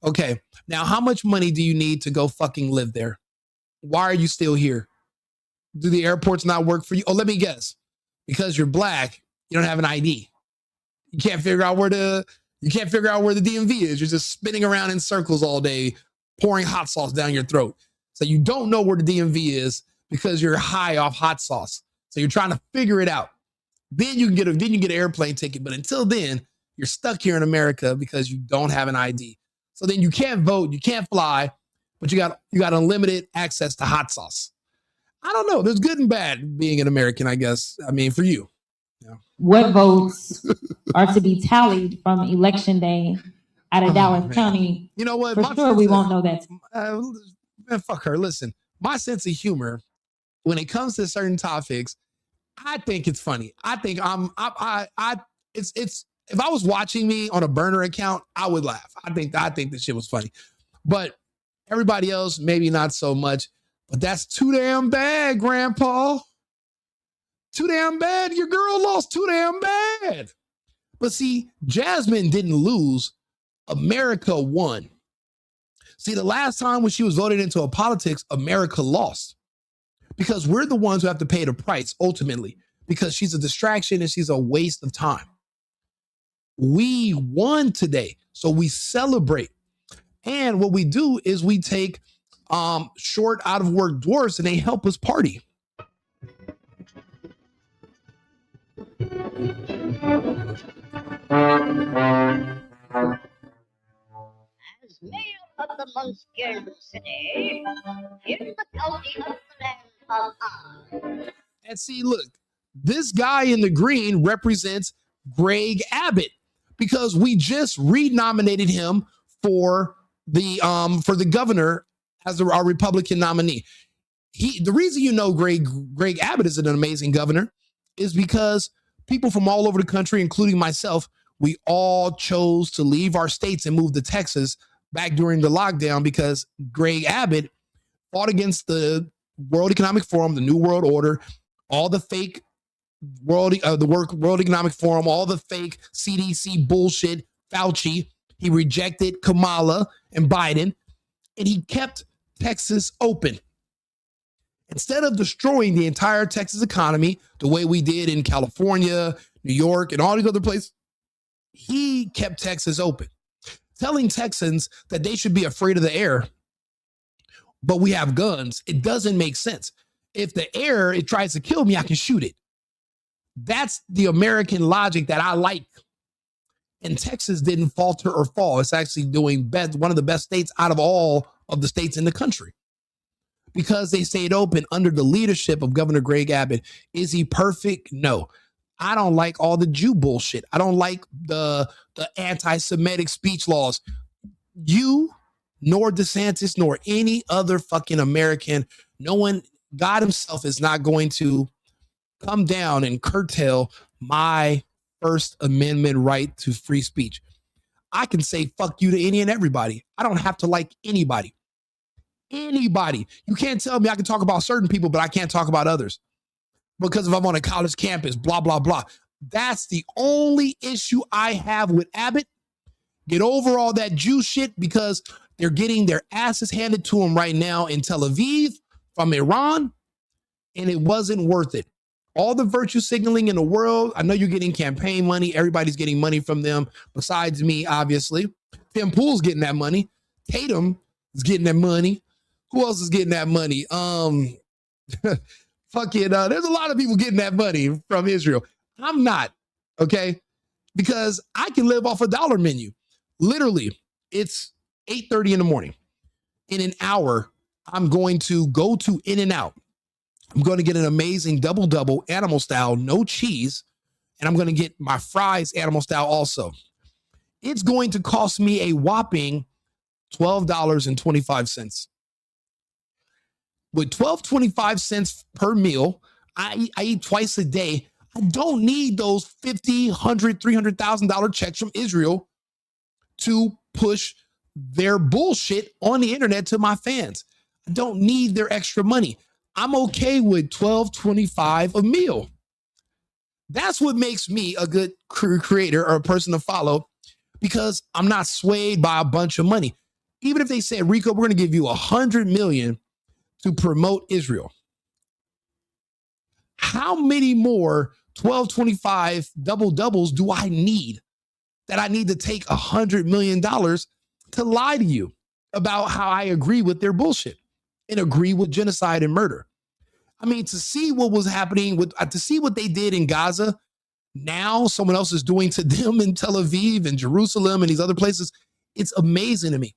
Okay, now how much money do you need to go fucking live there? Why are you still here? Do the airports not work for you? Oh, let me guess. Because you're black, you don't have an ID. You can't figure out where the DMV is. You're just spinning around in circles all day, pouring hot sauce down your throat. So you don't know where the DMV is because you're high off hot sauce. So you're trying to figure it out. Then you get an airplane ticket. But until then, you're stuck here in America because you don't have an ID. So then you can't vote, you can't fly, but you got unlimited access to hot sauce. I don't know. There's good and bad being an American, I guess. I mean, for you. Yeah. What votes are to be tallied from election day out of Dallas County? You know what? For sure, we won't know that. Man, fuck her. Listen, my sense of humor when it comes to certain topics, I think it's funny. I think it's if I was watching me on a burner account, I would laugh. I think the shit was funny, but everybody else maybe not so much. But that's too damn bad, Grandpa. Too damn bad. Your girl lost too damn bad. But see, Jasmine didn't lose. America won. See, the last time when she was voted into a politics, America lost. Because we're the ones who have to pay the price ultimately. Because she's a distraction and she's a waste of time. We won today. So we celebrate. And what we do is we take short out of work dwarfs and they help us party. As mayor of the Munster City, in the county of the land of Oz. And see, look, this guy in the green represents Greg Abbott because we just renominated him for the governor as our Republican nominee. The reason you know Greg Abbott is an amazing governor is because people from all over the country, including myself, we all chose to leave our states and move to Texas back during the lockdown because Greg Abbott fought against the World Economic Forum, the New World Order, all the fake World Economic Forum, all the fake CDC bullshit, Fauci. He rejected Kamala and Biden, and he kept Texas open. Instead of destroying the entire Texas economy the way we did in California, New York, and all these other places, he kept Texas open, telling Texans that they should be afraid of the air, but we have guns. It doesn't make sense. If the air, it tries to kill me, I can shoot it. That's the American logic that I like. And Texas didn't falter or fall. It's actually doing best, one of the best states out of all of the states in the country. Because they stayed open under the leadership of Governor Greg Abbott. Is he perfect? No. I don't like all the Jew bullshit. I don't like the anti-Semitic speech laws. You, nor DeSantis, nor any other fucking American, no one, God himself is not going to come down and curtail my First Amendment right to free speech. I can say fuck you to any and everybody. I don't have to like anybody. Anybody. You can't tell me I can talk about certain people, but I can't talk about others. Because if I'm on a college campus, blah, blah, blah. That's the only issue I have with Abbott. Get over all that Jew shit because they're getting their asses handed to them right now in Tel Aviv, from Iran, and it wasn't worth it. All the virtue signaling in the world, I know you're getting campaign money. Everybody's getting money from them besides me, obviously. Tim Pool's getting that money. Tatum is getting that money. Who else is getting that money? There's a lot of people getting that money from Israel. I'm not, okay? Because I can live off a dollar menu. Literally, it's 8:30 in the morning. In an hour, I'm going to go to In-N-Out. I'm going to get an amazing double-double animal style, no cheese, and I'm going to get my fries animal style also. It's going to cost me a whopping $12.25. With $12.25 per meal, I eat twice a day. I don't need those $50, $100, $300,000 checks from Israel to push their bullshit on the internet to my fans. I don't need their extra money. I'm okay with $12.25 a meal. That's what makes me a good creator or a person to follow, because I'm not swayed by a bunch of money. Even if they said, Rico, we're going to give you $100 million to promote Israel. How many more 12.25 double doubles do I need that I need to take $100 million to lie to you about how I agree with their bullshit and agree with genocide and murder? I mean, to see what was happening to see what they did in Gaza, now someone else is doing to them in Tel Aviv and Jerusalem and these other places. It's amazing to me.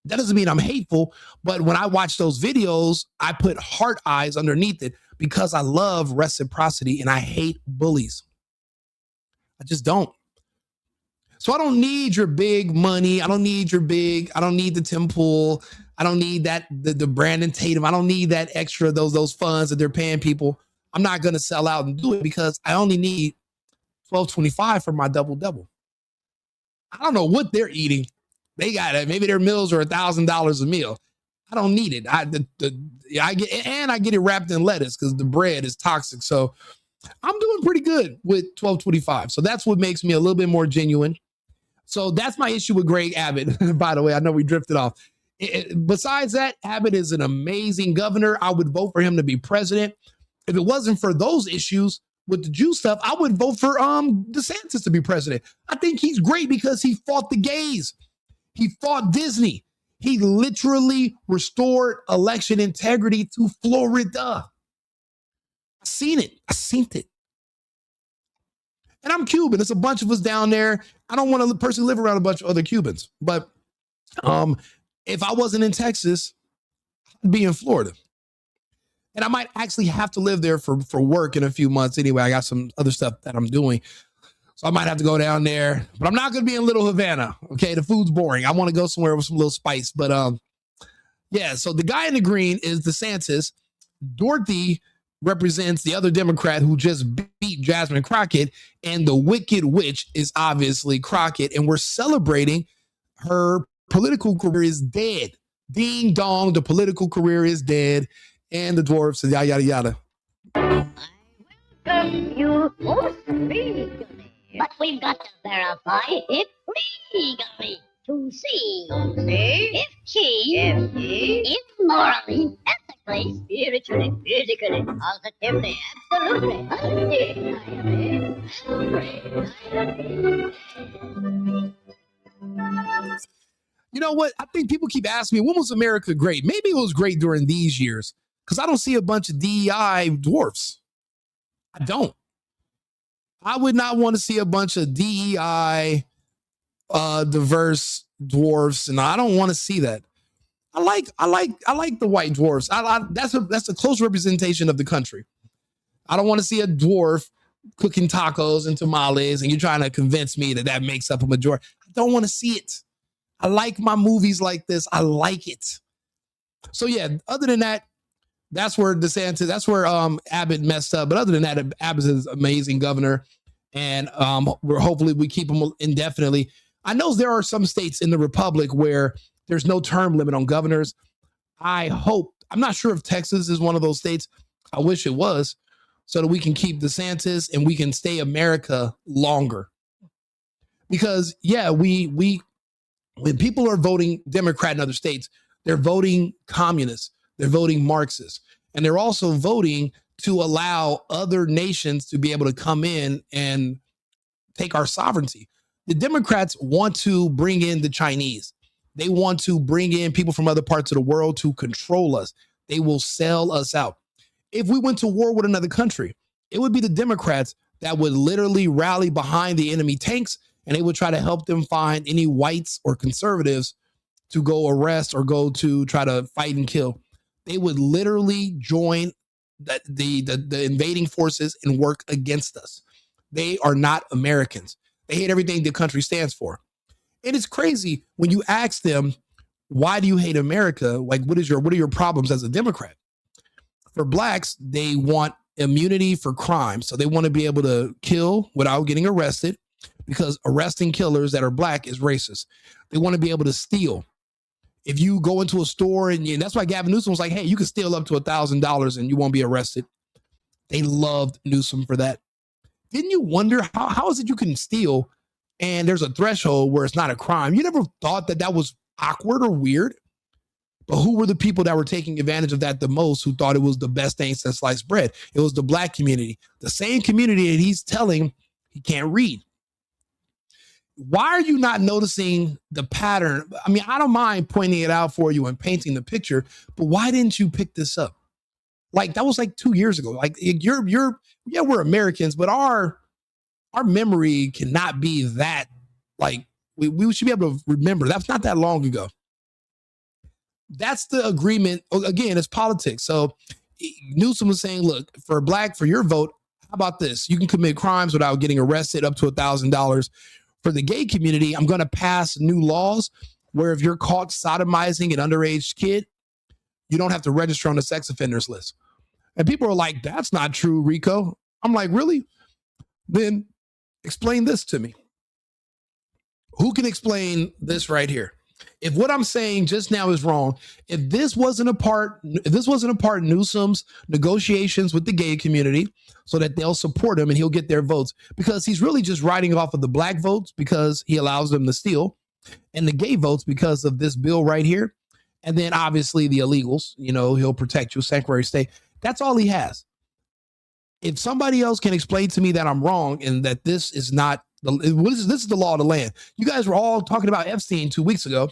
That doesn't mean I'm hateful, but when I watch those videos, I put heart eyes underneath it because I love reciprocity and I hate bullies. I just don't. So I don't need your big money. I don't need the Tim Pool. I don't need the Brandon Tatum. I don't need that extra, those funds that they're paying people. I'm not going to sell out and do it because I only need $12.25 for my double-double. I don't know what they're eating. They got it. Maybe their meals are $1,000 a meal. I don't need it. I get it wrapped in lettuce because the bread is toxic. So I'm doing pretty good with $12.25. So that's what makes me a little bit more genuine. So that's my issue with Greg Abbott. By the way, I know we drifted off. Besides that, Abbott is an amazing governor. I would vote for him to be president. If it wasn't for those issues with the Jew stuff, I would vote for DeSantis to be president. I think he's great because he fought the gays. He fought Disney. He literally restored election integrity to Florida. I seen it. And I'm Cuban. There's a bunch of us down there. I don't want to personally live around a bunch of other Cubans. But if I wasn't in Texas, I'd be in Florida. And I might actually have to live there for work in a few months anyway. I got some other stuff that I'm doing. So I might have to go down there. But I'm not going to be in Little Havana. Okay, the food's boring. I want to go somewhere with some little spice. But yeah, so the guy in the green is DeSantis. Dorothy represents the other Democrat who just beat Jasmine Crockett. And the wicked witch is obviously Crockett. And we're celebrating her political career is dead. Ding dong, the political career is dead. And the dwarfs, yada, yada, yada. I welcome you most legally, but we've got to verify it legally to see if she is morally, ethically, spiritually, physically, positively, absolutely, undeniably. You know what? I think people keep asking me, when was America great? Maybe it was great during these years because I don't see a bunch of DEI dwarfs. I don't. I would not want to see a bunch of DEI diverse dwarfs, and I don't want to see that. I like the white dwarfs. That's a close representation of the country. I don't want to see a dwarf cooking tacos and tamales, and you're trying to convince me that makes up a majority. I don't want to see it. I like my movies like this. I like it. So yeah, other than that, that's where DeSantis, that's where Abbott messed up. But other than that, Abbott is an amazing governor. And hopefully we keep him indefinitely. I know there are some states in the Republic where there's no term limit on governors. I'm not sure if Texas is one of those states. I wish it was, so that we can keep DeSantis and we can stay America longer. Because yeah, when people are voting Democrat in other states, they're voting communists. They're voting Marxist. And they're also voting to allow other nations to be able to come in and take our sovereignty. The Democrats want to bring in the Chinese. They want to bring in people from other parts of the world to control us. They will sell us out. If we went to war with another country, it would be the Democrats that would literally rally behind the enemy tanks, and they would try to help them find any whites or conservatives to go arrest or go to try to fight and kill. They would literally join the invading forces and work against us. They are not Americans. They hate everything the country stands for. And it's crazy when you ask them, why do you hate America? Like, what are your problems as a Democrat? For blacks, they want immunity for crime. So they want to be able to kill without getting arrested, because arresting killers that are black is racist. They want to be able to steal. If you go into a store and that's why Gavin Newsom was like, hey, you can steal up to $1,000 and you won't be arrested. They loved Newsom for that. Didn't you wonder how is it you can steal and there's a threshold where it's not a crime? You never thought that was awkward or weird? But who were the people that were taking advantage of that the most, who thought it was the best thing since sliced bread? It was the black community, the same community that he's telling he can't read. Why are you not noticing the pattern? I mean, I don't mind pointing it out for you and painting the picture, but why didn't you pick this up? Like, that was like 2 years ago. Like, we're Americans, but our memory cannot be that, like, we should be able to remember. That's not that long ago. That's the agreement. Again, it's politics. So Newsom was saying, look, for your vote, how about this? You can commit crimes without getting arrested up to $1,000. For the gay community, I'm going to pass new laws where if you're caught sodomizing an underage kid, you don't have to register on the sex offenders list. And people are like, that's not true, Rico. I'm like, really? Then explain this to me. Who can explain this right here? If what I'm saying just now is wrong, if this wasn't a part of Newsom's negotiations with the gay community so that they'll support him and he'll get their votes, because he's really just riding off of the black votes because he allows them to steal, and the gay votes because of this bill right here. And then obviously the illegals, he'll protect you, sanctuary state. That's all he has. If somebody else can explain to me that I'm wrong and that this is not, this is the law of the land. You guys were all talking about Epstein 2 weeks ago,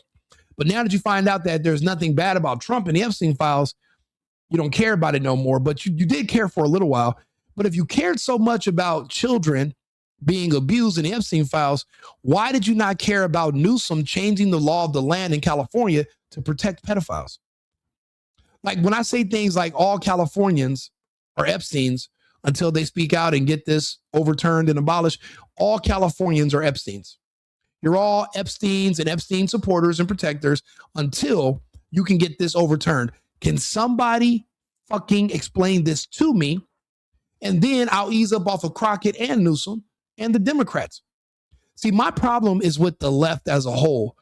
but now that you find out that there's nothing bad about Trump and the Epstein files, you don't care about it no more, but you did care for a little while. But if you cared so much about children being abused in the Epstein files, why did you not care about Newsom changing the law of the land in California to protect pedophiles? Like, when I say things like all Californians are Epsteins until they speak out and get this overturned and abolished, all Californians are Epsteins. You're all Epsteins and Epstein supporters and protectors until you can get this overturned. Can somebody fucking explain this to me? And then I'll ease up off of Crockett and Newsom and the Democrats. See, my problem is with the left as a whole,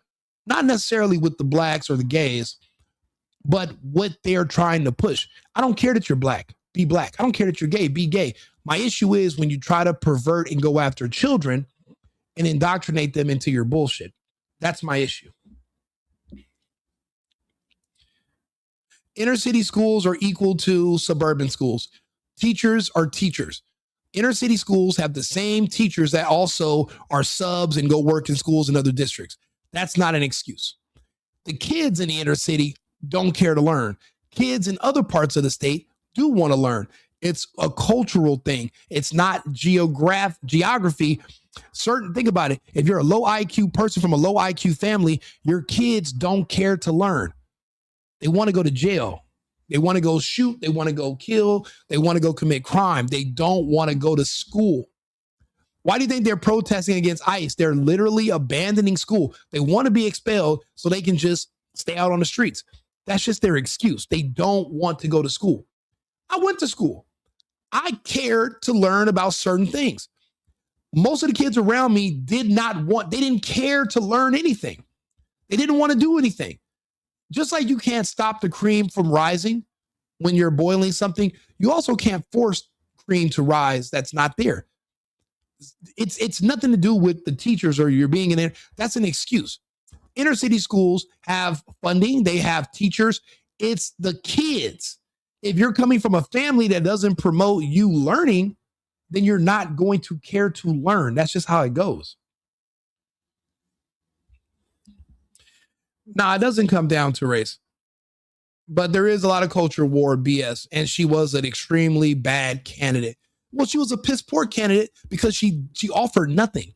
not necessarily with the blacks or the gays, but what they're trying to push. I don't care that you're black, be black. I don't care that you're gay, be gay. My issue is when you try to pervert and go after children and indoctrinate them into your bullshit. That's my issue. Inner city schools are equal to suburban schools. Teachers are teachers. Inner city schools have the same teachers that also are subs and go work in schools in other districts. That's not an excuse. The kids in the inner city don't care to learn. Kids in other parts of the state do want to learn. It's a cultural thing. It's not geography. Think about it. If you're a low IQ person from a low IQ family, your kids don't care to learn. They want to go to jail. They want to go shoot. They want to go kill. They want to go commit crime. They don't want to go to school. Why do you think they're protesting against ICE? They're literally abandoning school. They want to be expelled so they can just stay out on the streets. That's just their excuse. They don't want to go to school. I went to school. I cared to learn about certain things. Most of the kids around me they didn't care to learn anything. They didn't want to do anything. Just like you can't stop the cream from rising when you're boiling something, you also can't force cream to rise that's not there. It's nothing to do with the teachers or you're being in there. That's an excuse. Inner city schools have funding. They have teachers. It's the kids. If you're coming from a family that doesn't promote you learning, then you're not going to care to learn. That's just how it goes. Now, it doesn't come down to race, but there is a lot of culture war BS, and she was an extremely bad candidate. Well, she was a piss poor candidate because she offered nothing.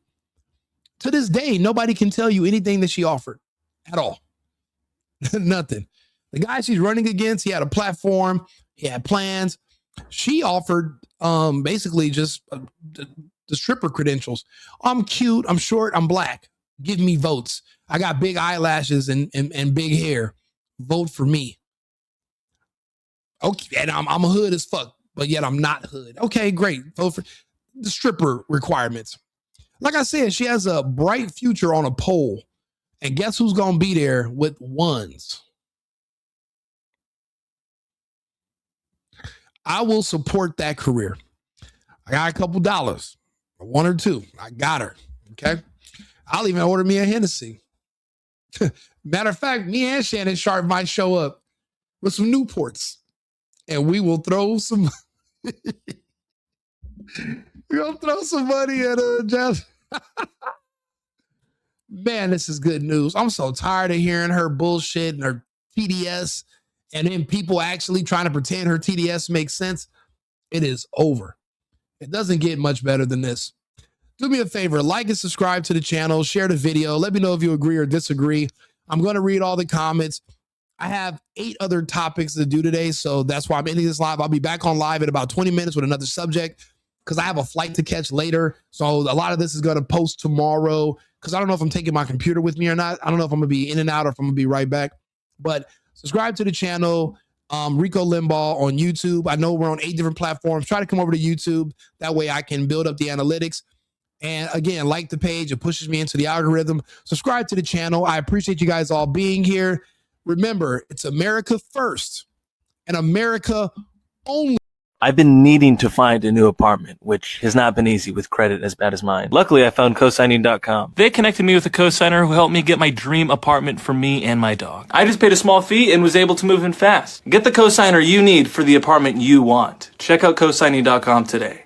To this day, nobody can tell you anything that she offered at all. Nothing. The guy she's running against, he had a platform, he had plans. She offered basically just the stripper credentials. I'm cute, I'm short, I'm black. Give me votes. I got big eyelashes and big hair. Vote for me. Okay, and I'm a hood as fuck, but yet I'm not hood. Okay, great. Vote for the stripper requirements. Like I said, she has a bright future on a poll. And guess who's going to be there with ones? I will support that career. I got a couple dollars, one or two. I got her. Okay. I'll even order me a Hennessy. Matter of fact, me and Shannon Sharp might show up with some Newports and we will throw some. We're going to throw some money at Jasmine. Man, this is good news. I'm so tired of hearing her bullshit and her TDS and then people actually trying to pretend her TDS makes sense. It is over. It doesn't get much better than this. Do me a favor, like and subscribe to the channel, share the video. Let me know if you agree or disagree. I'm going to read all the comments. I have 8 other topics to do today, so that's why I'm ending this live. I'll be back on live in about 20 minutes with another subject because I have a flight to catch later. So a lot of this is going to post tomorrow because I don't know if I'm taking my computer with me or not. I don't know if I'm going to be in and out or if I'm going to be right back. But subscribe to the channel, Rico Limbaugh on YouTube. I know we're on 8 different platforms. Try to come over to YouTube. That way I can build up the analytics. And again, like the page. It pushes me into the algorithm. Subscribe to the channel. I appreciate you guys all being here. Remember, it's America first and America only. I've been needing to find a new apartment, which has not been easy with credit as bad as mine. Luckily, I found cosigning.com. They connected me with a cosigner who helped me get my dream apartment for me and my dog. I just paid a small fee and was able to move in fast. Get the cosigner you need for the apartment you want. Check out cosigning.com today.